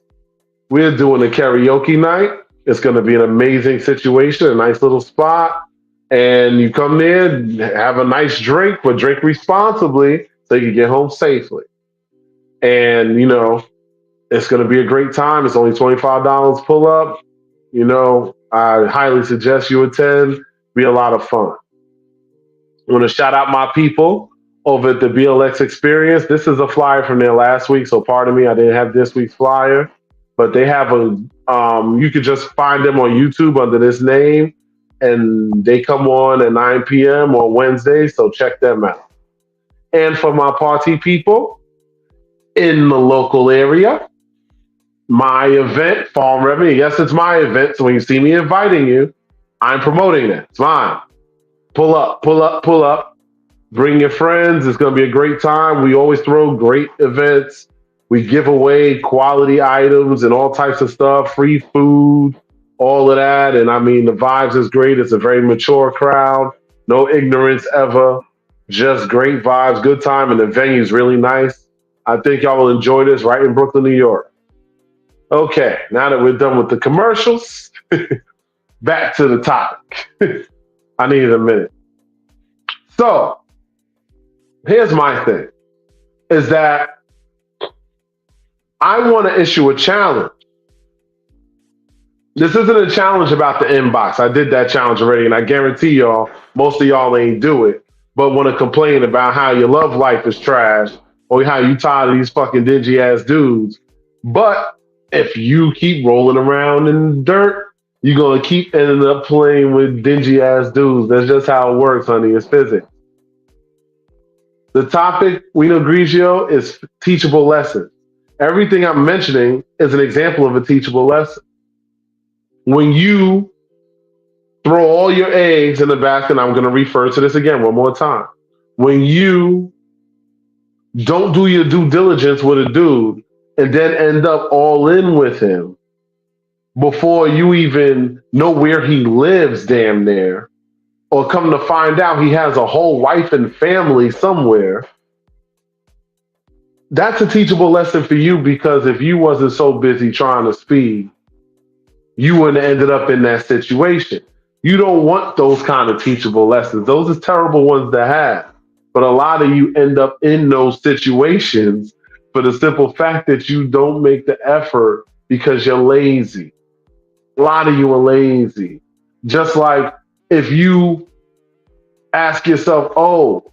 We're doing a karaoke night. It's going to be an amazing situation, a nice little spot. And you come there, have a nice drink, but drink responsibly so you can get home safely. And, it's going to be a great time. It's only $25 pull up. I highly suggest you attend. Be a lot of fun. I want to shout out my people over at the BLX Experience. This is a flyer from there last week, so pardon me, I didn't have this week's flyer. But they have you could just find them on YouTube under this name, and they come on at 9 p.m. on Wednesday, so check them out. And for my party people in the local area, my event, Farm Revenue. Yes, it's my event, so when you see me inviting you, I'm promoting it. It's mine. Pull up, pull up, pull up. Bring your friends. It's going to be a great time. We always throw great events. We give away quality items and all types of stuff, free food, all of that. And I mean, the vibes is great. It's a very mature crowd. No ignorance ever. Just great vibes, good time, and the venue's really nice. I think y'all will enjoy this right in Brooklyn, New York. Okay, now that we're done with the commercials, back to the topic. I needed a minute. So, here's my thing, is that I want to issue a challenge. This isn't a challenge about the inbox. I did that challenge already, and I guarantee y'all, most of y'all ain't do it, but want to complain about how your love life is trash or how you tired of these fucking dingy ass dudes. But if you keep rolling around in the dirt, you're going to keep ending up playing with dingy ass dudes. That's just how it works, honey. It's physics. The topic, we know, Grigio, is teachable lessons. Everything I'm mentioning is an example of a teachable lesson. When you throw all your eggs in the basket, I'm going to refer to this again one more time. When you don't do your due diligence with a dude and then end up all in with him before you even know where he lives, damn near, or come to find out he has a whole wife and family somewhere, that's a teachable lesson for you, because if you wasn't so busy trying to speed, you wouldn't have ended up in that situation. You don't want those kind of teachable lessons. Those are terrible ones to have. But a lot of you end up in those situations for the simple fact that you don't make the effort because you're lazy. A lot of you are lazy. Just like if you ask yourself, oh,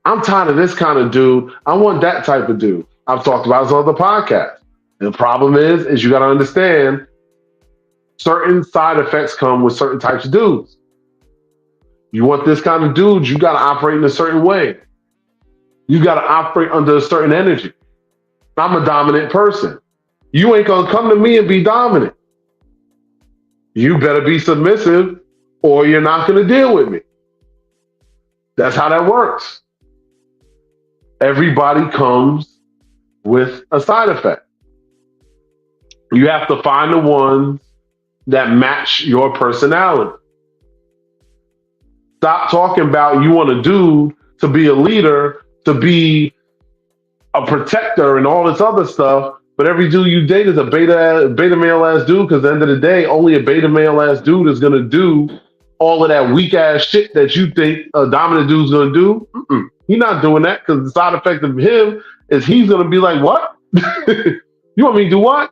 I'm tired of this kind of dude. I want that type of dude. I've talked about this on the podcast. And the problem is you got to understand certain side effects come with certain types of dudes. You want this kind of dude, you got to operate in a certain way. You got to operate under a certain energy. I'm a dominant person. You ain't going to come to me and be dominant. You better be submissive or you're not going to deal with me. That's how that works. Everybody comes with a side effect. You have to find the ones that match your personality. Stop talking about you want a dude to be a leader, to be a protector and all this other stuff, but every dude you date is a beta male ass dude, because at the end of the day, only a beta male ass dude is going to do all of that weak ass shit that you think a dominant dude's going to do. He's not doing that, because the side effect of him is he's going to be like, what? You want me to do what?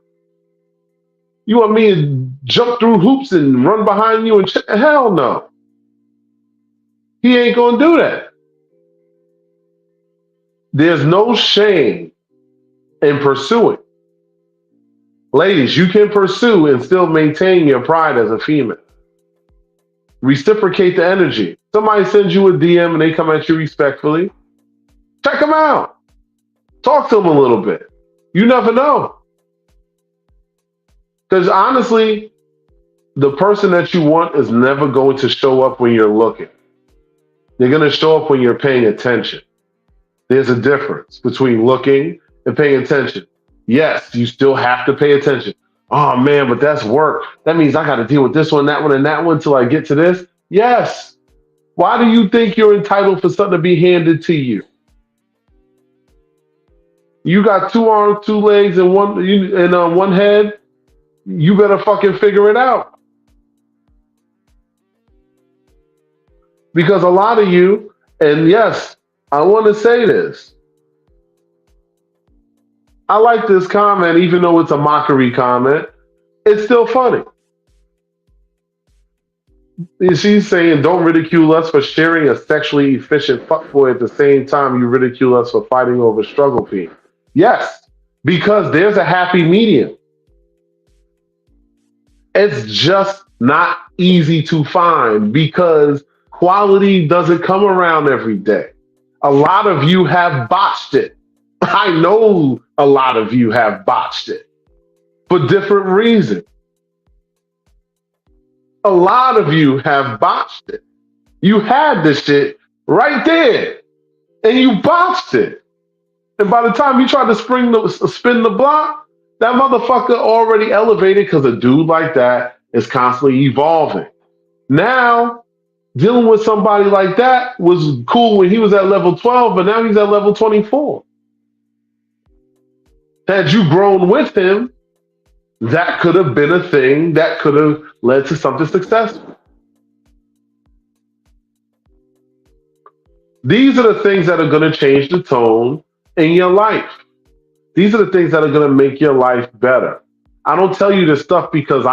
You want me to jump through hoops and run behind you and shit? Hell no. He ain't going to do that. There's no shame in pursuing. Ladies, you can pursue and still maintain your pride as a female. Reciprocate the energy. Somebody sends you a DM and they come at you respectfully. Check them out. Talk to them a little bit. You never know. Because honestly, the person that you want is never going to show up when you're looking. They're going to show up when you're paying attention. There's a difference between looking and paying attention. Yes, you still have to pay attention. Oh man, but that's work. That means I got to deal with this one, that one, and that one till I get to this. Yes. Why do you think you're entitled for something to be handed to you? You got two arms, two legs, and one head. You better fucking figure it out. Because a lot of you, and yes, I want to say this. I like this comment, even though it's a mockery comment. It's still funny. She's saying, don't ridicule us for sharing a sexually efficient fuckboy at the same time you ridicule us for fighting over struggle fee. Yes, because there's a happy medium. It's just not easy to find because quality doesn't come around every day. A lot of you have botched it. I know a lot of you have botched it for different reasons. A lot of you have botched it. You had this shit right there and you botched it. And by the time you tried to spin the block, that motherfucker already elevated because a dude like that is constantly evolving. Now, dealing with somebody like that was cool when he was at level 12, but now he's at level 24. Had you grown with him, that could have been a thing that could have led to something successful. These are the things that are going to change the tone in your life. These are the things that are going to make your life better. I don't tell you this stuff because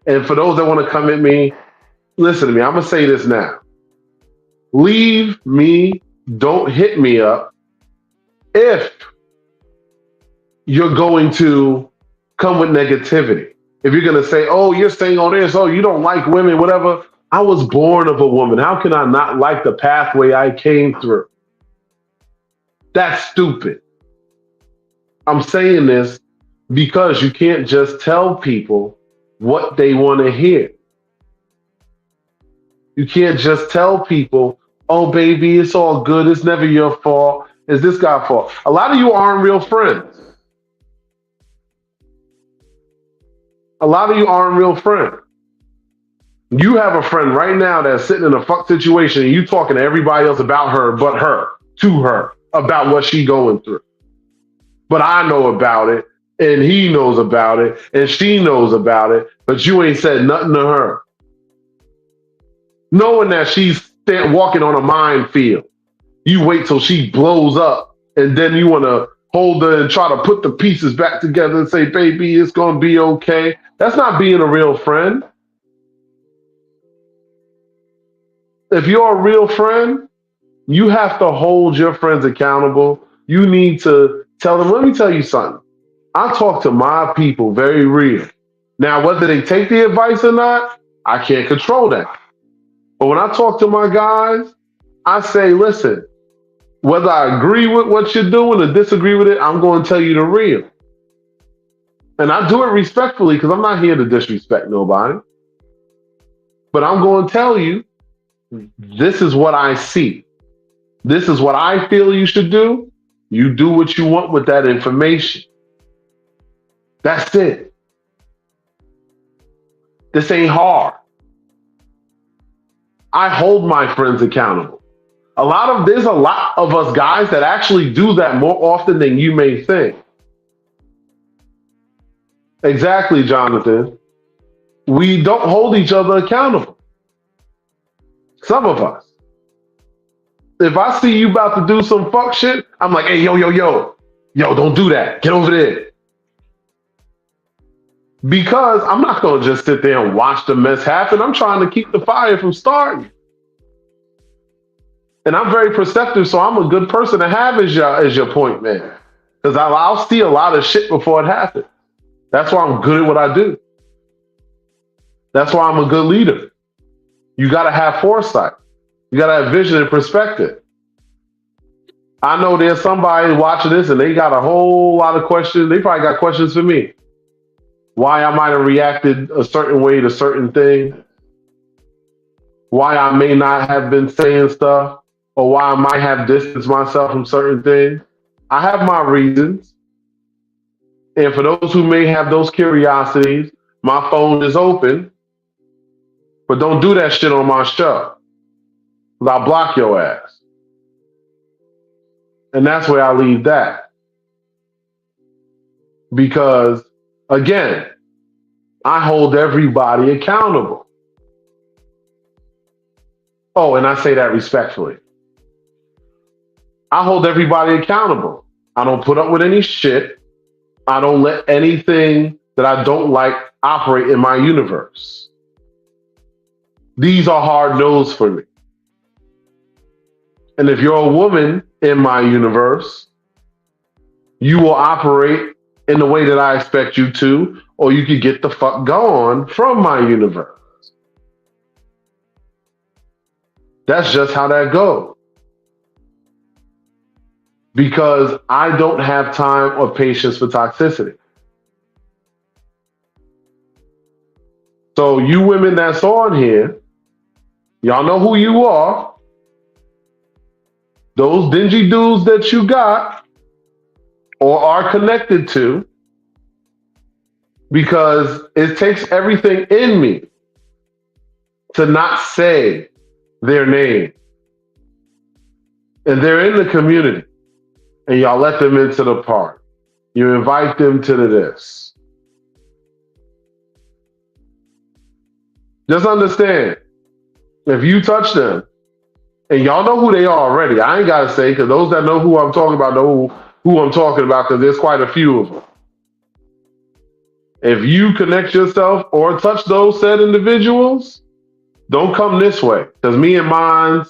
and for those that want to come at me, listen to me. I'm going to say this now. Leave me, don't hit me up if you're going to come with negativity. If you're going to say, oh, you're saying all this, oh, you don't like women, whatever. I was born of a woman. How can I not like the pathway I came through? That's stupid. I'm saying this because you can't just tell people what they want to hear. You can't just tell people, oh, baby, it's all good. It's never your fault. It's this guy's fault. A lot of you aren't real friends. A lot of you aren't real friends. You have a friend right now that's sitting in a fuck situation and you talking to everybody else about her but her, to her, about what she going through. But I know about it, and he knows about it, and she knows about it, but you ain't said nothing to her. Knowing that she's walking on a minefield. You wait till she blows up, and then you want to hold her and try to put the pieces back together and say, baby, it's going to be okay. That's not being a real friend. If you're a real friend, you have to hold your friends accountable. You need to tell them, let me tell you something. I talk to my people very real. Now, whether they take the advice or not, I can't control that. But when I talk to my guys, I say, listen, whether I agree with what you're doing or disagree with it, I'm going to tell you the real. And I do it respectfully because I'm not here to disrespect nobody. But I'm going to tell you, this is what I see. This is what I feel you should do. You do what you want with that information. That's it. This ain't hard. I hold my friends accountable. There's a lot of us guys that actually do that more often than you may think. Exactly, Jonathan. We don't hold each other accountable. Some of us. If I see you about to do some fuck shit, I'm like, hey, yo, don't do that. Get over there. Because I'm not going to just sit there and watch the mess happen. I'm trying to keep the fire from starting. And I'm very perceptive, so I'm a good person to have as your point man. Because I'll see a lot of shit before it happens. That's why I'm good at what I do. That's why I'm a good leader. You got to have foresight. You got to have vision and perspective. I know there's somebody watching this and they got a whole lot of questions. They probably got questions for me. why I might have reacted a certain way to certain things, why I may not have been saying stuff, or why I might have distanced myself from certain things. I have my reasons. And for those who may have those curiosities, my phone is open, but don't do that shit on my show. 'Cause I'll block your ass. And that's where I leave that. Because, again, I hold everybody accountable. Oh, and I say that respectfully. I hold everybody accountable. I don't put up with any shit. I don't let anything that I don't like operate in my universe. These are hard no's for me. And if you're a woman in my universe, you will operate in the way that I expect you to, or you could get the fuck gone from my universe. That's just how that goes. Because I don't have time or patience for toxicity. So you women that's on here, y'all know who you are. Those dingy dudes that you got or are connected to, because it takes everything in me to not say their name. And they're in the community. And y'all let them into the party. You invite them to this. Just understand, if you touch them, and y'all know who they are already, I ain't got to say, because those that know who I'm talking about know who I'm talking about, because there's quite a few of them. If you connect yourself or touch those said individuals, don't come this way, because me and mine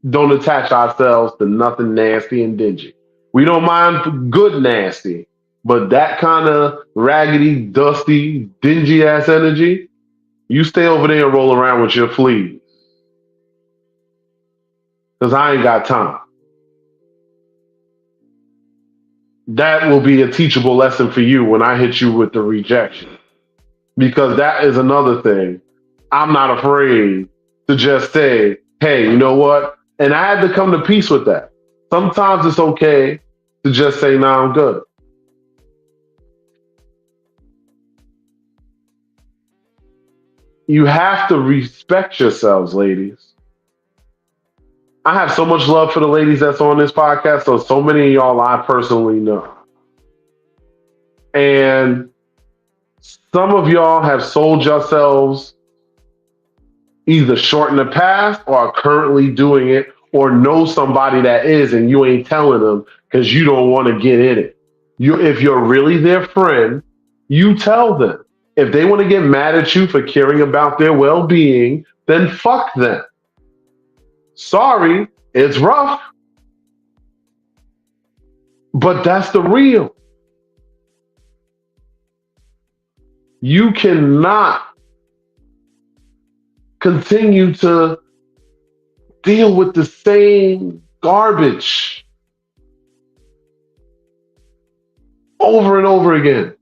don't attach ourselves to nothing nasty and dingy. We don't mind good nasty, but that kind of raggedy, dusty, dingy ass energy, you stay over there and roll around with your fleas. Because I ain't got time. That will be a teachable lesson for you when I hit you with the rejection. Because that is another thing. I'm not afraid to just say, hey, you know what? And I had to come to peace with that. Sometimes it's okay to just say, nah, I'm good. You have to respect yourselves, ladies. I have so much love for the ladies that's on this podcast. So many of y'all I personally know. And some of y'all have sold yourselves either short in the past or are currently doing it, or know somebody that is and you ain't telling them because you don't want to get in it. If you're really their friend, you tell them. If they want to get mad at you for caring about their well-being, then fuck them. Sorry, it's rough, but that's the real. You cannot continue to deal with the same garbage over and over again.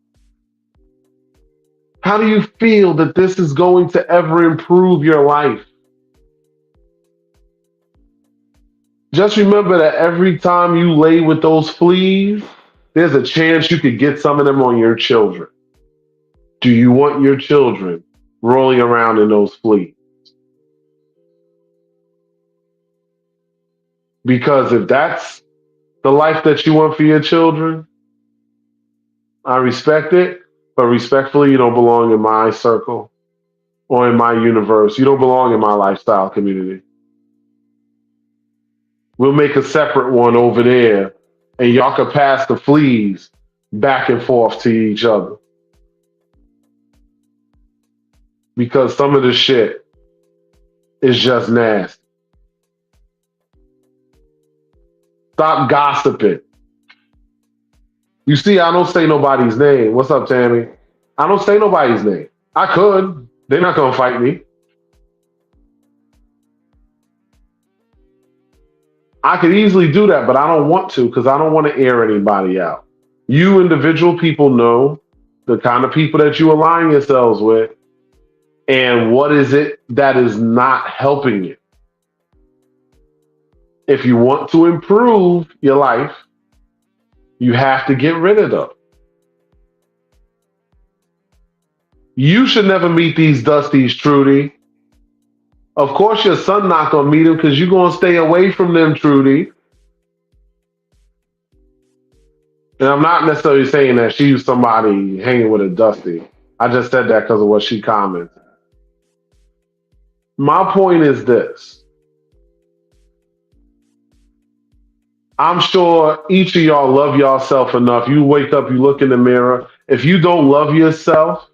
How do you feel that this is going to ever improve your life? Just remember that every time you lay with those fleas, there's a chance you could get some of them on your children. Do you want your children rolling around in those fleas? Because if that's the life that you want for your children, I respect it, but respectfully, you don't belong in my circle or in my universe. You don't belong in my lifestyle community. We'll make a separate one over there, and y'all can pass the fleas back and forth to each other. Because some of the shit is just nasty. Stop gossiping. You see, I don't say nobody's name. What's up, Tammy? I don't say nobody's name. I could. They're not going to fight me. I could easily do that, but I don't want to because I don't want to air anybody out. You individual people know the kind of people that you align yourselves with, and what is it that is not helping you. If you want to improve your life, you have to get rid of them. You should never meet these Dusties, Trudy. Of course, your son not gonna meet him because you're gonna stay away from them, Trudy. And I'm not necessarily saying that she's somebody hanging with a Dusty. I just said that because of what she commented. My point is this. I'm sure each of y'all love yourself enough. You wake up, you look in the mirror. If you don't love yourself,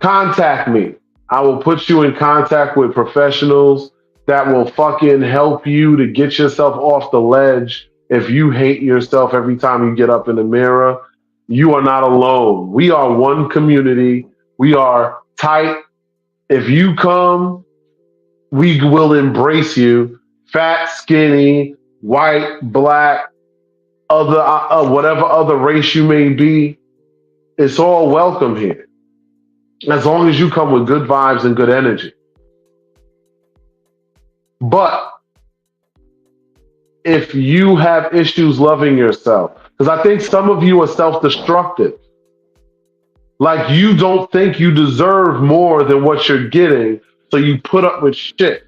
contact me. I will put you in contact with professionals that will fucking help you to get yourself off the ledge. If you hate yourself every time you get up in the mirror, you are not alone. We are one community. We are tight. If you come, we will embrace you. Fat, skinny, white, black, other whatever other race you may be, it's all welcome here. As long as you come with good vibes and good energy. But if you have issues loving yourself, because I think some of you are self-destructive. Like you don't think you deserve more than what you're getting, so you put up with shit.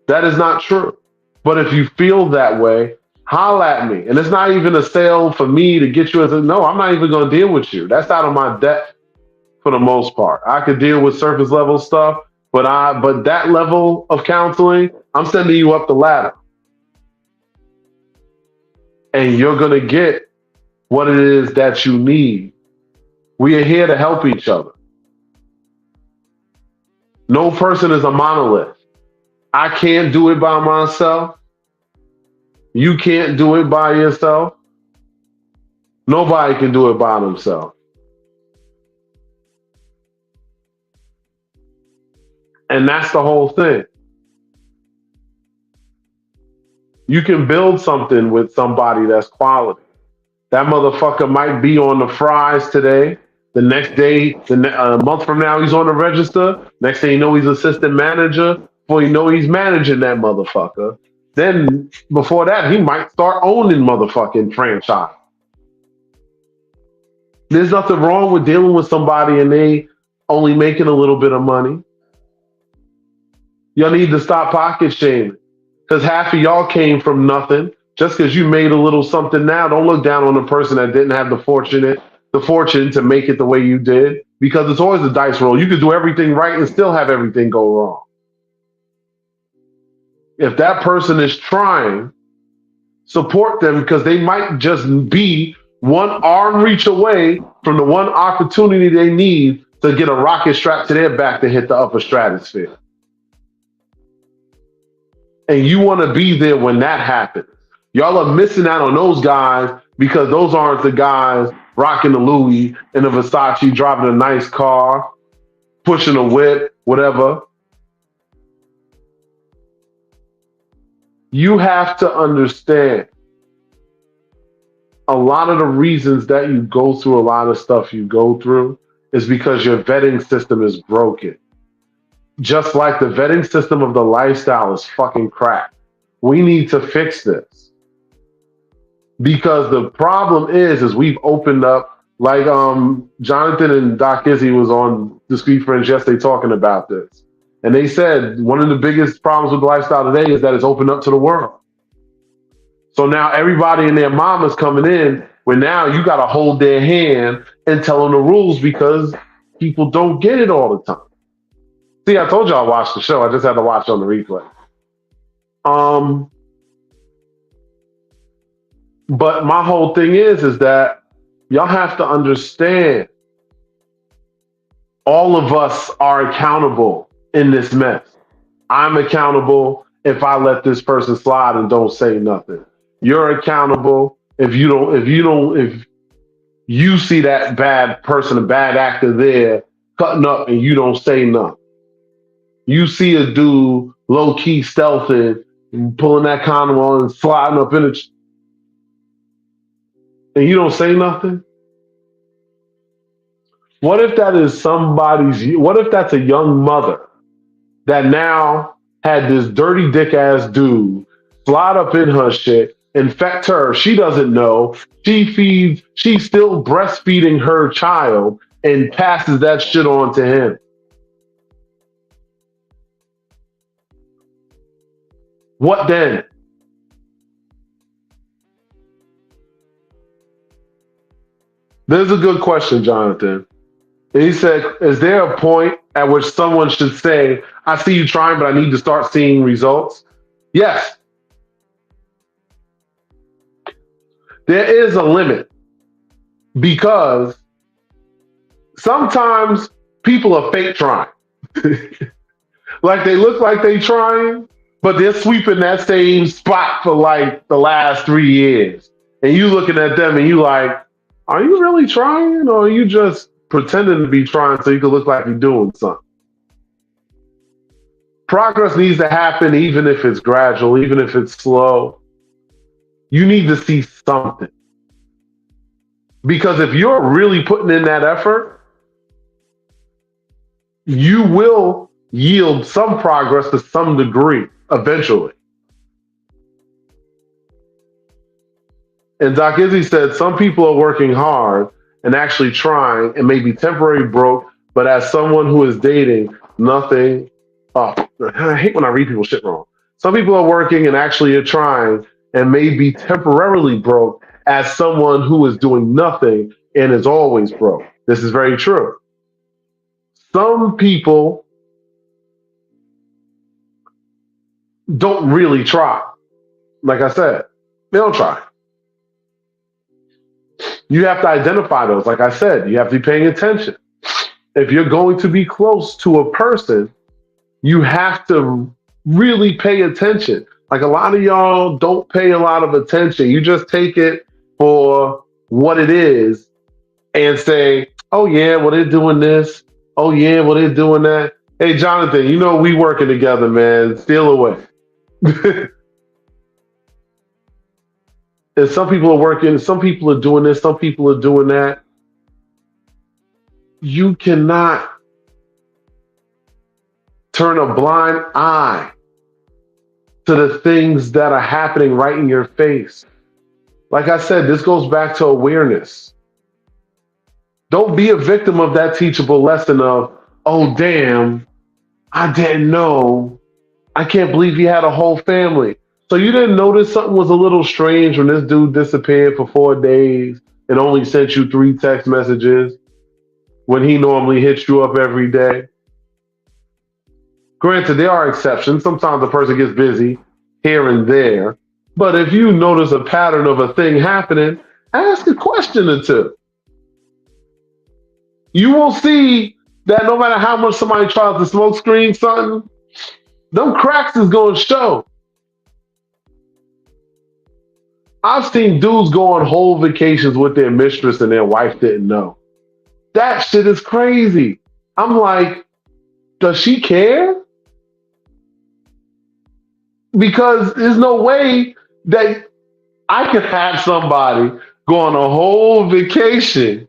That is not true. But if you feel that way, holla at me. And it's not even a sale for me to get you as a, no, I'm not even going to deal with you. That's out of my depth for the most part. I could deal with surface level stuff, but that level of counseling, I'm sending you up the ladder. And you're going to get what it is that you need. We are here to help each other. No person is a monolith. I can't do it by myself. You can't do it by yourself. Nobody can do it by themselves. And that's the whole thing. You can build something with somebody that's quality. That motherfucker might be on the fries today. The next day, a month from now, he's on the register. Next thing you know, he's assistant manager. Before you know, he's managing that motherfucker. Then before that, he might start owning motherfucking franchise. There's nothing wrong with dealing with somebody and they only making a little bit of money. Y'all need to stop pocket shaming. Because half of y'all came from nothing. Just because you made a little something now, don't look down on the person that didn't have the fortune to make it the way you did. Because it's always a dice roll. You could do everything right and still have everything go wrong. If that person is trying, support them because they might just be one arm reach away from the one opportunity they need to get a rocket strapped to their back to hit the upper stratosphere. And you want to be there when that happens. Y'all are missing out on those guys because those aren't the guys rocking the Louis and the Versace, driving a nice car, pushing a whip, whatever. You have to understand a lot of the reasons that you go through a lot of stuff you go through is because your vetting system is broken. Just like the vetting system of the lifestyle is fucking crap. We need to fix this. Because the problem is we've opened up, like Jonathan and Doc Izzy was on the Street Friends yesterday talking about this. And they said one of the biggest problems with the lifestyle today is that it's opened up to the world. So now everybody and their mama's coming in where now you got to hold their hand and tell them the rules because people don't get it all the time. See, I told you I watched the show. I just had to watch on the replay. But my whole thing is that y'all have to understand all of us are accountable in this mess. I'm accountable if I let this person slide and don't say nothing. You're accountable if you see that bad person, a bad actor there cutting up and you don't say nothing. You see a dude low-key stealthing, pulling that condom on and sliding up in it. and you don't say nothing? What if that is what if that's a young mother that now had this dirty dick ass dude slide up in her shit, infect her? She doesn't know. She's still breastfeeding her child and passes that shit on to him. What then? There's a good question, Jonathan. And he said, is there a point at which someone should say, I see you trying, but I need to start seeing results? Yes, there is a limit because sometimes people are fake trying. Like they look like they trying, but they're sweeping that same spot for like the last 3 years. And you looking at them and you like, are you really trying, or are you just pretending to be trying so you can look like you're doing something? Progress needs to happen even if it's gradual, even if it's slow. You need to see something. Because if you're really putting in that effort, you will yield some progress to some degree eventually. And Doc Izzy said some people are working hard and actually trying and may be temporarily broke, but as someone who is dating, nothing. Oh, I hate when I read people's shit wrong. Some people are working and actually are trying and may be temporarily broke as someone who is doing nothing and is always broke. This is very true. Some people don't really try. Like I said, they don't try. You have to identify those. Like I said, you have to be paying attention. If you're going to be close to a person, you have to really pay attention. Like a lot of y'all don't pay a lot of attention. You just take it for what it is and say, oh yeah, well they're doing this. Oh yeah, well they're doing that. Hey Jonathan, you know we working together, man. Steal away. And some people are working, some people are doing this, some people are doing that. You cannot turn a blind eye to the things that are happening right in your face. Like I said, this goes back to awareness. Don't be a victim of that teachable lesson of, oh, damn, I didn't know. I can't believe he had a whole family. So you didn't notice something was a little strange when this dude disappeared for 4 days and only sent you 3 text messages when he normally hits you up every day? Granted, there are exceptions. Sometimes a person gets busy here and there. But if you notice a pattern of a thing happening, ask a question or two. You will see that no matter how much somebody tries to smoke screen something, them cracks is going to show. I've seen dudes go on whole vacations with their mistress and their wife didn't know. That shit is crazy. I'm like, does she care? Because there's no way that I could have somebody go on a whole vacation.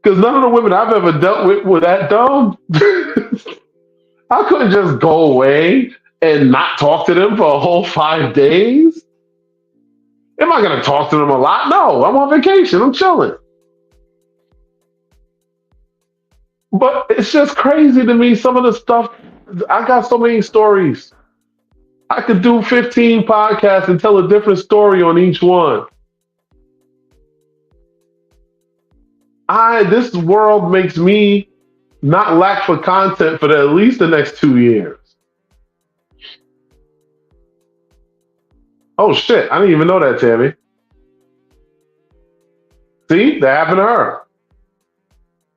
Because none of the women I've ever dealt with were that dumb. I couldn't just go away and not talk to them for a whole 5 days. Am I going to talk to them a lot? No, I'm on vacation. I'm chilling. But it's just crazy to me, some of the stuff. I got so many stories. I could do 15 podcasts and tell a different story on each one. This world makes me not lack for content for at least the next 2 years. Oh shit, I didn't even know that, Tammy. See, that happened to her.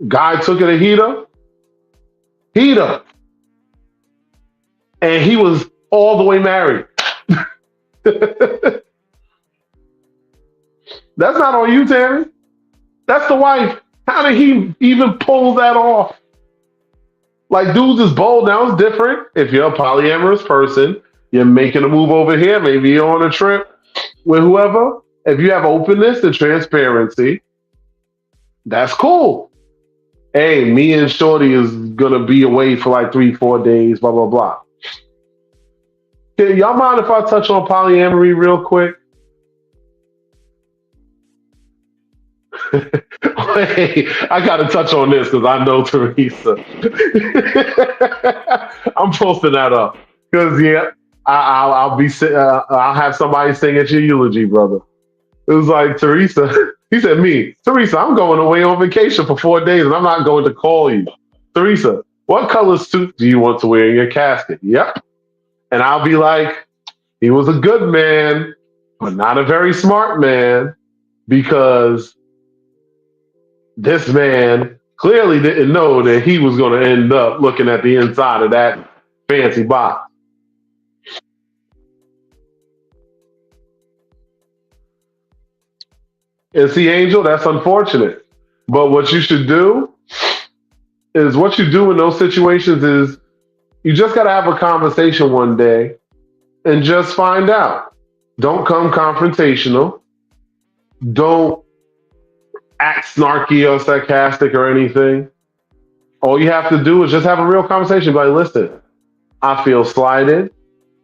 Guy took her to Heater. And he was all the way married. That's not on you, Tammy. That's the wife. How did he even pull that off? Like, dudes is bold. Now it's different. If you're a polyamorous person, you're making a move over here. Maybe you're on a trip with whoever. If you have openness and transparency, that's cool. Hey, me and Shorty is gonna be away for like 3, 4 days, blah blah blah. Okay, y'all mind if I touch on polyamory real quick? Wait, I gotta touch on this because I know Teresa. I'm posting that up because yeah, I'll have somebody sing at your eulogy, brother. It was like Teresa. He said, "Me, Teresa, I'm going away on vacation for 4 days, and I'm not going to call you." Teresa, what color suit do you want to wear in your casket? Yep. And I'll be like, he was a good man, but not a very smart man because this man clearly didn't know that he was going to end up looking at the inside of that fancy box. And see, Angel, that's unfortunate. But what you should do is what you do in those situations is you just got to have a conversation one day and just find out. Don't come confrontational. Don't act snarky or sarcastic or anything. All you have to do is just have a real conversation. Like, listen, I feel slighted.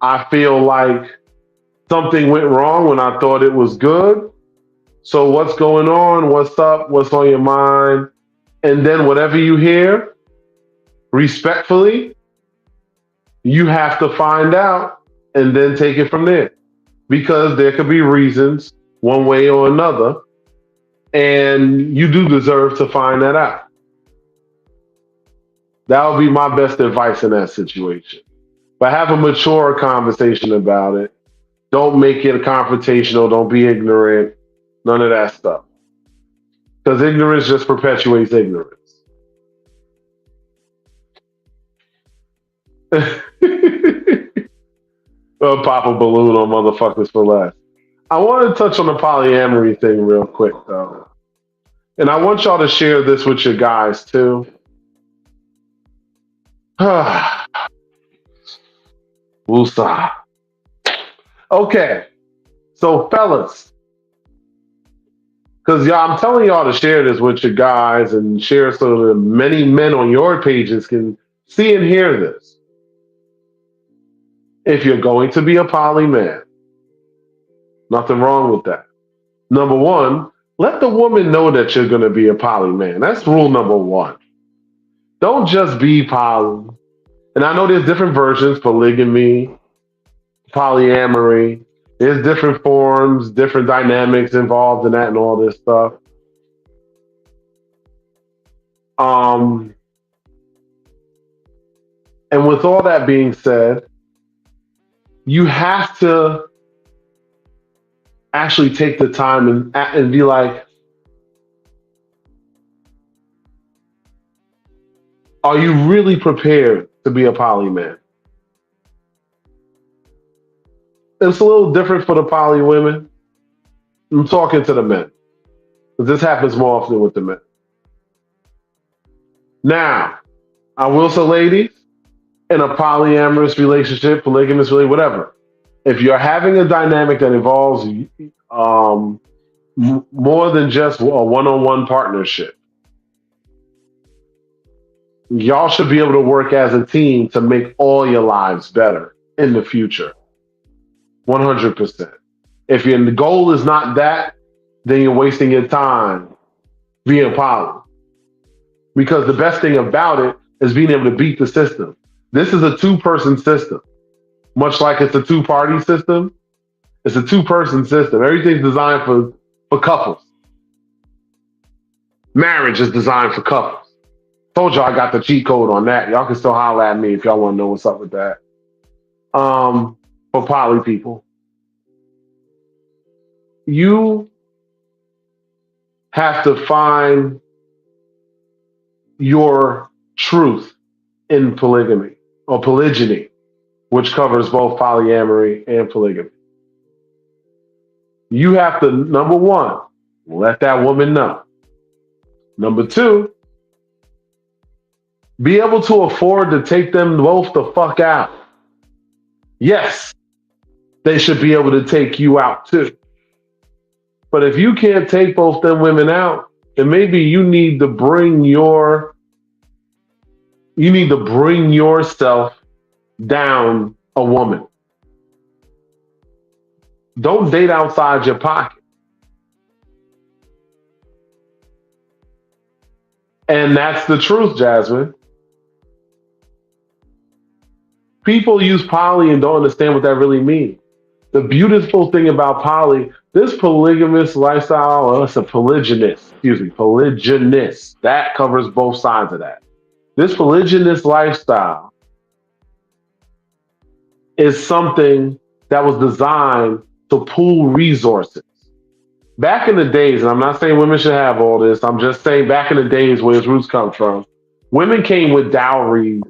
I feel like something went wrong when I thought it was good. So what's going on? What's up? What's on your mind? And then whatever you hear, respectfully, you have to find out and then take it from there. Because there could be reasons one way or another, and you do deserve to find that out. That would be my best advice in that situation. But have a mature conversation about it. Don't make it confrontational. Don't be ignorant. None of that stuff. Because ignorance just perpetuates ignorance. Pop a balloon on motherfuckers for less. I want to touch on the polyamory thing real quick, though. And I want y'all to share this with your guys, too. Woosah. Okay. So, fellas, because y'all, I'm telling y'all to share this with your guys and share so that many men on your pages can see and hear this. If you're going to be a poly man, nothing wrong with that. Number one, let the woman know that you're going to be a poly man. That's rule number one. Don't just be poly. And I know there's different versions, polygamy, polyamory. There's different forms, different dynamics involved in that and all this stuff. Um, and with all that being said, you have to actually take the time and be like, are you really prepared to be a poly man? It's a little different for the poly women. I'm talking to the men. This happens more often with the men. Now, I will say, ladies, in a polyamorous relationship, polygamous relationship, whatever, if you're having a dynamic that involves more than just a one-on-one partnership, y'all should be able to work as a team to make all your lives better in the future. 100%. If your goal is not that, then you're wasting your time being poly. Because the best thing about it is being able to beat the system. This is a two-person system. Much like it's a two-party system, it's a two-person system. Everything's designed for couples. Marriage is designed for couples. Told y'all I got the cheat code on that. Y'all can still holler at me if y'all want to know what's up with that. For poly people, you have to find your truth in polygamy or polygyny, which covers both polyamory and polygamy. You have to, number one, let that woman know. Number two, be able to afford to take them both the fuck out. Yes, they should be able to take you out too. But if you can't take both them women out, then maybe you need to bring yourself down a woman. Don't date outside your pocket. And that's the truth, Jasmine. People use poly and don't understand what that really means. The beautiful thing about poly, this polygamous lifestyle, well, it's a polygynist. That covers both sides of that. This polygynous lifestyle is something that was designed to pool resources. Back in the days, and I'm not saying women should have all this, I'm just saying back in the days where its roots come from, women came with dowries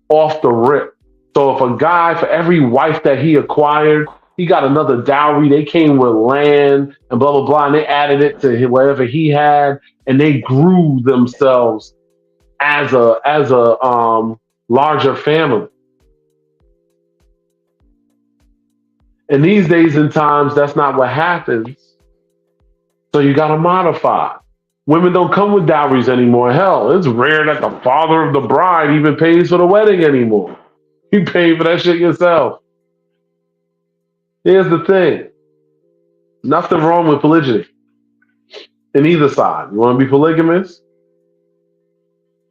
off the rip. So if a guy, for every wife that he acquired, he got another dowry. They came with land and blah blah blah, and they added it to whatever he had, and they grew themselves as a larger family. And these days and times, that's not what happens. So you got to modify. Women don't come with dowries anymore. Hell, it's rare that the father of the bride even pays for the wedding anymore. You pay for that shit yourself. Here's the thing. Nothing wrong with polygyny in either side. You want to be polygamous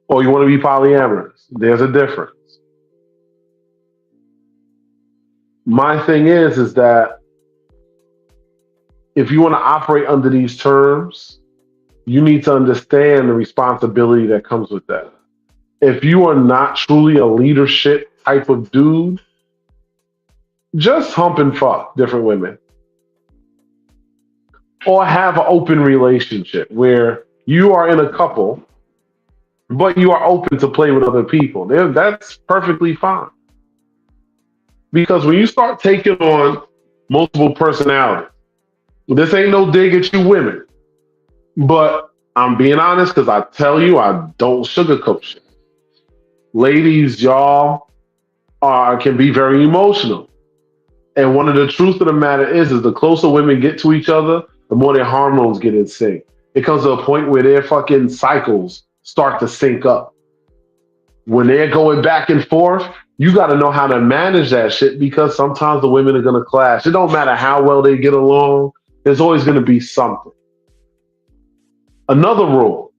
or you want to be polyamorous. There's a difference. My thing is that if you want to operate under these terms, you need to understand the responsibility that comes with that. If you are not truly a leadership type of dude, just hump and fuck different women. Or have an open relationship where you are in a couple, but you are open to play with other people. That's perfectly fine. Because when you start taking on multiple personalities, this ain't no dig at you women, but I'm being honest because I tell you I don't sugarcoat shit. Ladies, y'all can be very emotional. And one of the truth of the matter is the closer women get to each other, the more their hormones get in sync. It comes to a point where their fucking cycles start to sync up. When they're going back and forth, you got to know how to manage that shit because sometimes the women are going to clash. It don't matter how well they get along. There's always going to be something. Another rule,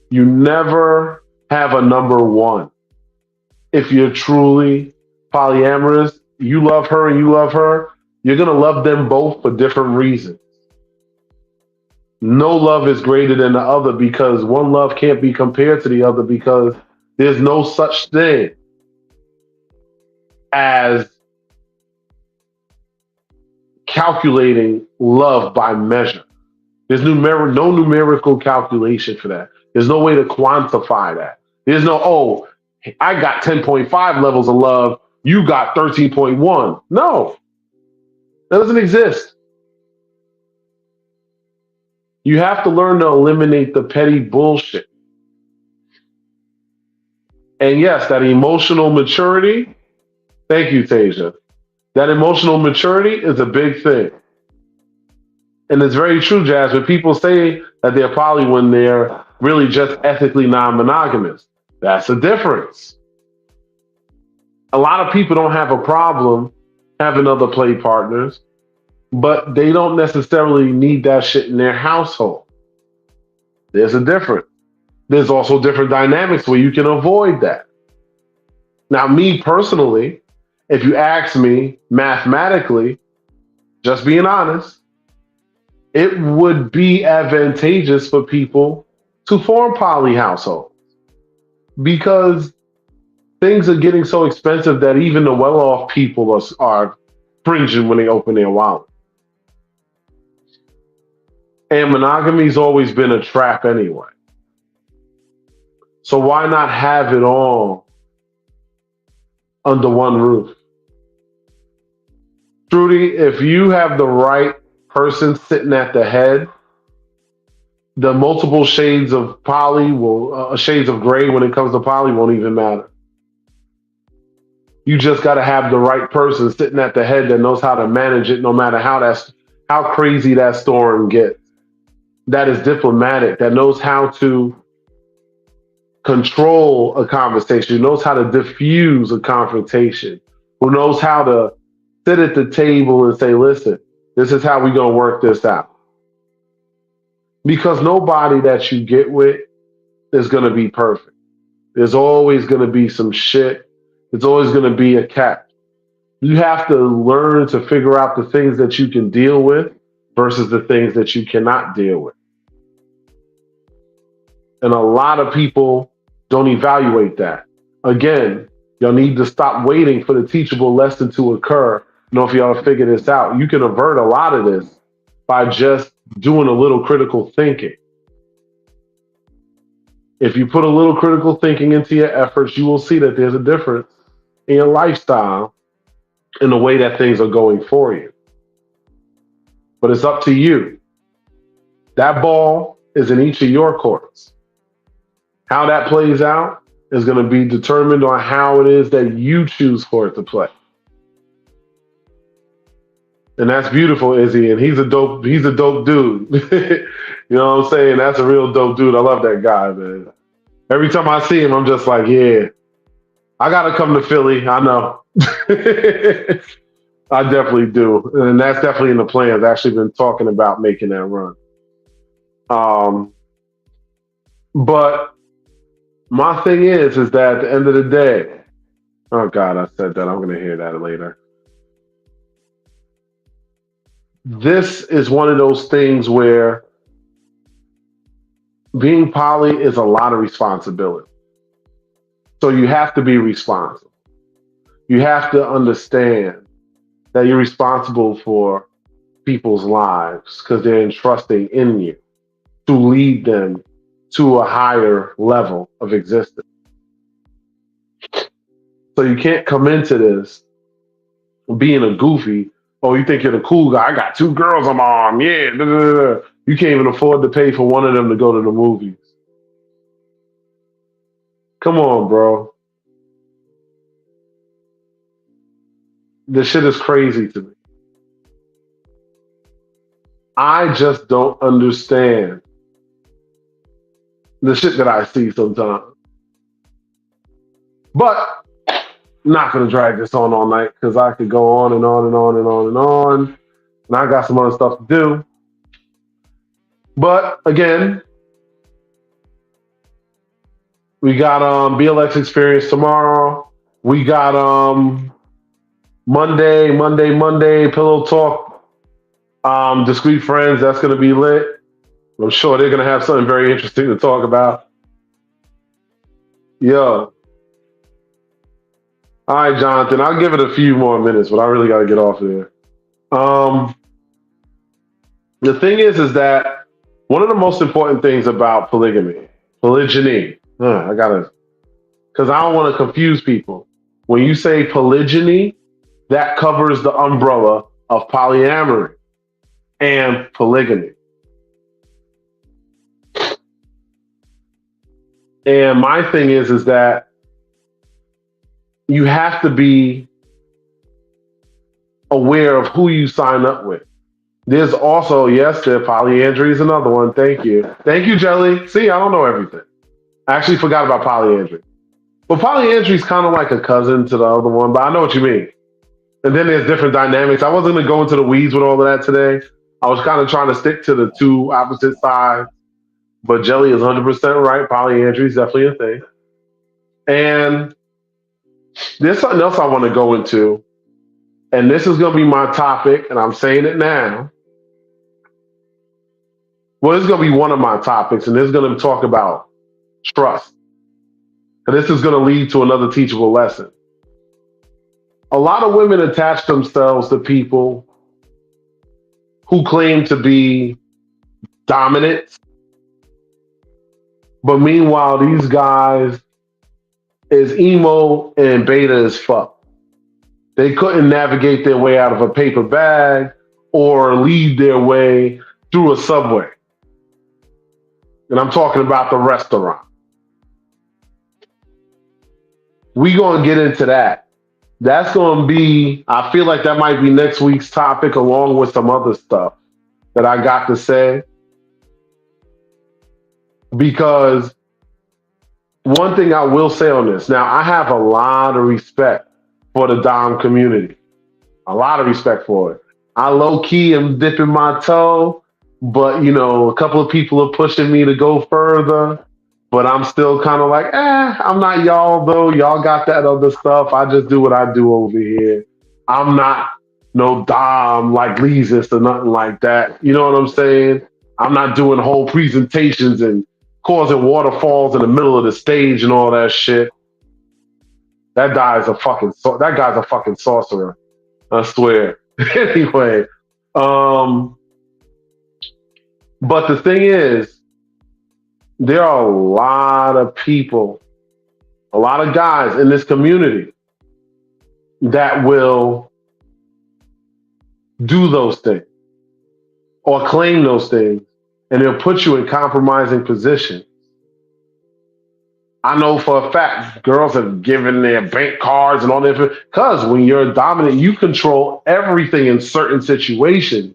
you never have a number one. If you're truly polyamorous, you love her and you love her, you're going to love them both for different reasons. No love is greater than the other because one love can't be compared to the other because there's no such thing as calculating love by measure. There's no numerical calculation for that. There's no way to quantify that. There's no, I got 10.5 levels of love, you got 13.1. No, that doesn't exist. You have to learn to eliminate the petty bullshit. And yes, that emotional maturity, thank you, Tasia. That emotional maturity is a big thing. And it's very true, Jasmine. People say that they're poly when they're really just ethically non-monogamous. That's the difference. A lot of people don't have a problem having other play partners, but they don't necessarily need that shit in their household. There's a difference. There's also different dynamics where you can avoid that. Now, me personally, if you ask me mathematically, just being honest, it would be advantageous for people to form poly households because things are getting so expensive that even the well-off people are cringing when they open their wallet. And monogamy's always been a trap anyway. So why not have it all under one roof? Trudy, if you have the right person sitting at the head, the multiple shades of shades of gray when it comes to poly won't even matter. You just got to have the right person sitting at the head that knows how to manage it, no matter how how crazy that storm gets. That is diplomatic, that knows how to control a conversation, who knows how to diffuse a confrontation, who knows how to sit at the table and say, listen, this is how we're going to work this out. Because nobody that you get with is going to be perfect. There's always going to be some shit. There's always going to be a catch. You have to learn to figure out the things that you can deal with versus the things that you cannot deal with. And a lot of people don't evaluate that. Again, y'all need to stop waiting for the teachable lesson to occur. If y'all figure this out, you can avert a lot of this by just doing a little critical thinking. If you put a little critical thinking into your efforts, you will see that there's a difference in your lifestyle and the way that things are going for you. But it's up to you. That ball is in each of your courts. How that plays out is going to be determined on how it is that you choose for it to play. And that's beautiful, Izzy. And he's a dope dude. You know what I'm saying? That's a real dope dude. I love that guy, man. Every time I see him, I'm just like, yeah, I got to come to Philly. I know. I definitely do. And that's definitely in the plans. I've actually been talking about making that run. But my thing is that at the end of the day, oh God, I said that. I'm going to hear that later. This is one of those things where being poly is a lot of responsibility. So you have to be responsible. You have to understand that you're responsible for people's lives because they're entrusting in you to lead them to a higher level of existence. So you can't come into this being a goofy. Oh, you think you're the cool guy? I got 2 girls on my arm. Yeah. Da, da, da, da. You can't even afford to pay for one of them to go to the movies. Come on, bro. This shit is crazy to me. I just don't understand the shit that I see sometimes. But I'm not going to drag this on all night because I could go on and on and on and on and on. And I got some other stuff to do. But again, we got BLX Experience tomorrow. We got Monday, Pillow Talk, Discreet Friends. That's going to be lit. I'm sure they're going to have something very interesting to talk about. Yo. All right, Jonathan, I'll give it a few more minutes, but I really got to get off there. The thing is that one of the most important things about polygyny, because I don't want to confuse people. When you say polygyny, that covers the umbrella of polyamory and polygamy. And my thing is that you have to be aware of who you sign up with. There's also, polyandry is another one. Thank you. Thank you, Jelly. See, I don't know everything. I actually forgot about polyandry. But polyandry is kind of like a cousin to the other one, but I know what you mean. And then there's different dynamics. I wasn't going to go into the weeds with all of that today. I was kind of trying to stick to the 2 opposite sides. But Jelly is 100% right. Polyandry is definitely a thing. And there's something else I want to go into. And this is going to be my topic, and I'm saying it now. Well, this is going to be one of my topics, and this is going to talk about trust. And this is going to lead to another teachable lesson. A lot of women attach themselves to people who claim to be dominant. But meanwhile, these guys is emo and beta as fuck. They couldn't navigate their way out of a paper bag or lead their way through a subway. And I'm talking about the restaurant. We going to get into that. That's going to be, I feel like that might be next week's topic along with some other stuff. that I got to say, because one thing I will say on this, now I have a lot of respect for the Dom community, a lot of respect for it. I low key am dipping my toe, but a couple of people are pushing me to go further. But I'm still kind of like, I'm not y'all though. Y'all got that other stuff. I just do what I do over here. I'm not no Dom like Leezus or nothing like that. You know what I'm saying? I'm not doing whole presentations and causing waterfalls in the middle of the stage and all that shit. That guy's a fucking sorcerer. I swear. Anyway, um, but the thing is, there are a lot of people, a lot of guys in this community that will do those things or claim those things, and they'll put you in compromising positions. I know for a fact girls have given their bank cards and all that, because when you're dominant, you control everything in certain situations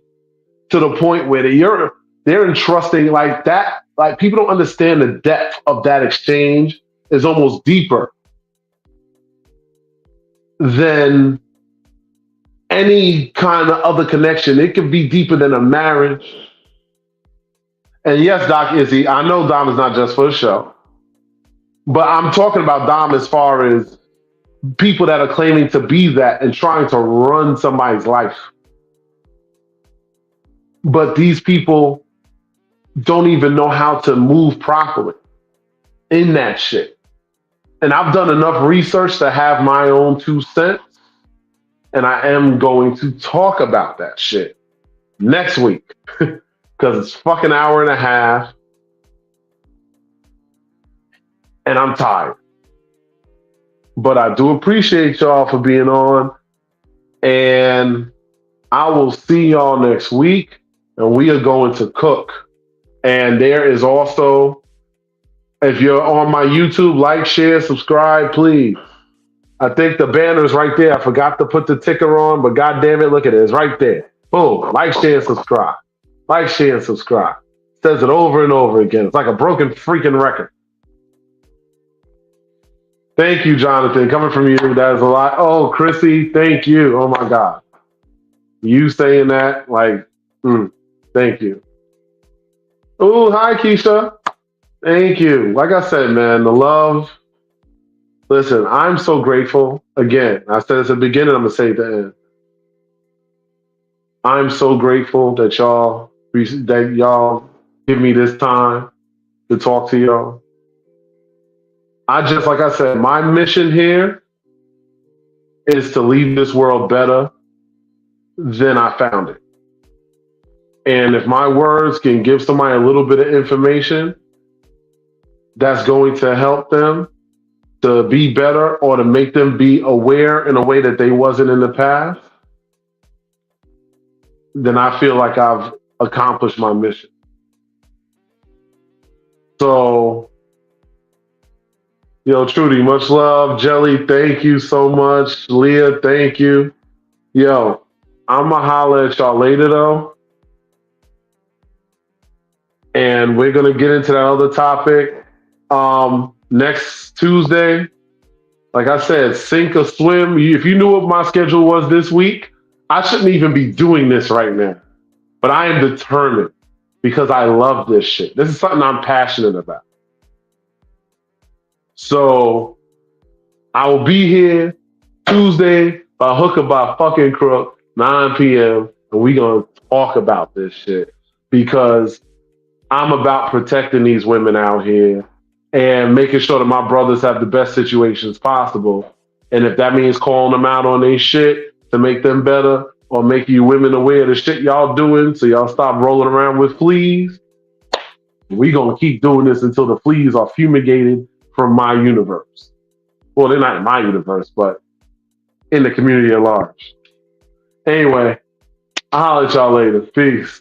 to the point where they're entrusting like that. Like, people don't understand the depth of that exchange is almost deeper than any kind of other connection. It could be deeper than a marriage. And yes, Doc Izzy, I know Dom is not just for the show, but I'm talking about Dom as far as people that are claiming to be that and trying to run somebody's life. But these people don't even know how to move properly in that shit. And I've done enough research to have my own 2 cents. And I am going to talk about that shit next week because it's fucking hour and a half and I'm tired. But I do appreciate y'all for being on, and I will see y'all next week, and we are going to cook. And there is also, if you're on my YouTube, like, share, subscribe, please. I think the banner's right there. I forgot to put the ticker on, but God damn it, look at it. It's right there. Boom. Like, share, and subscribe. Like, share, and subscribe. Says it over and over again. It's like a broken freaking record. Thank you, Jonathan. Coming from you, that is a lot. Oh, Chrissy, thank you. Oh my God. You saying that, like, thank you. Oh, hi, Keisha. Thank you. Like I said, man, the love. Listen, I'm so grateful. Again, I said at the beginning, I'm going to say at the end. I'm so grateful that y'all give me this time to talk to y'all. Like I said, my mission here is to leave this world better than I found it. And if my words can give somebody a little bit of information that's going to help them to be better or to make them be aware in a way that they wasn't in the past, then I feel like I've accomplished my mission. So, Trudy, much love. Jelly, thank you so much. Leah, thank you. Yo, I'm going to holler at y'all later, though. And we're going to get into that other topic next Tuesday. Like I said, sink or swim. If you knew what my schedule was this week, I shouldn't even be doing this right now. But I am determined because I love this shit. This is something I'm passionate about. So I will be here Tuesday by hook or by fucking crook, 9 p.m. And we going to talk about this shit because I'm about protecting these women out here and making sure that my brothers have the best situations possible. And if that means calling them out on their shit to make them better or make you women aware of the shit y'all doing so y'all stop rolling around with fleas, we going to keep doing this until the fleas are fumigated from my universe. Well, they're not in my universe, but in the community at large. Anyway, I'll holler at y'all later. Peace.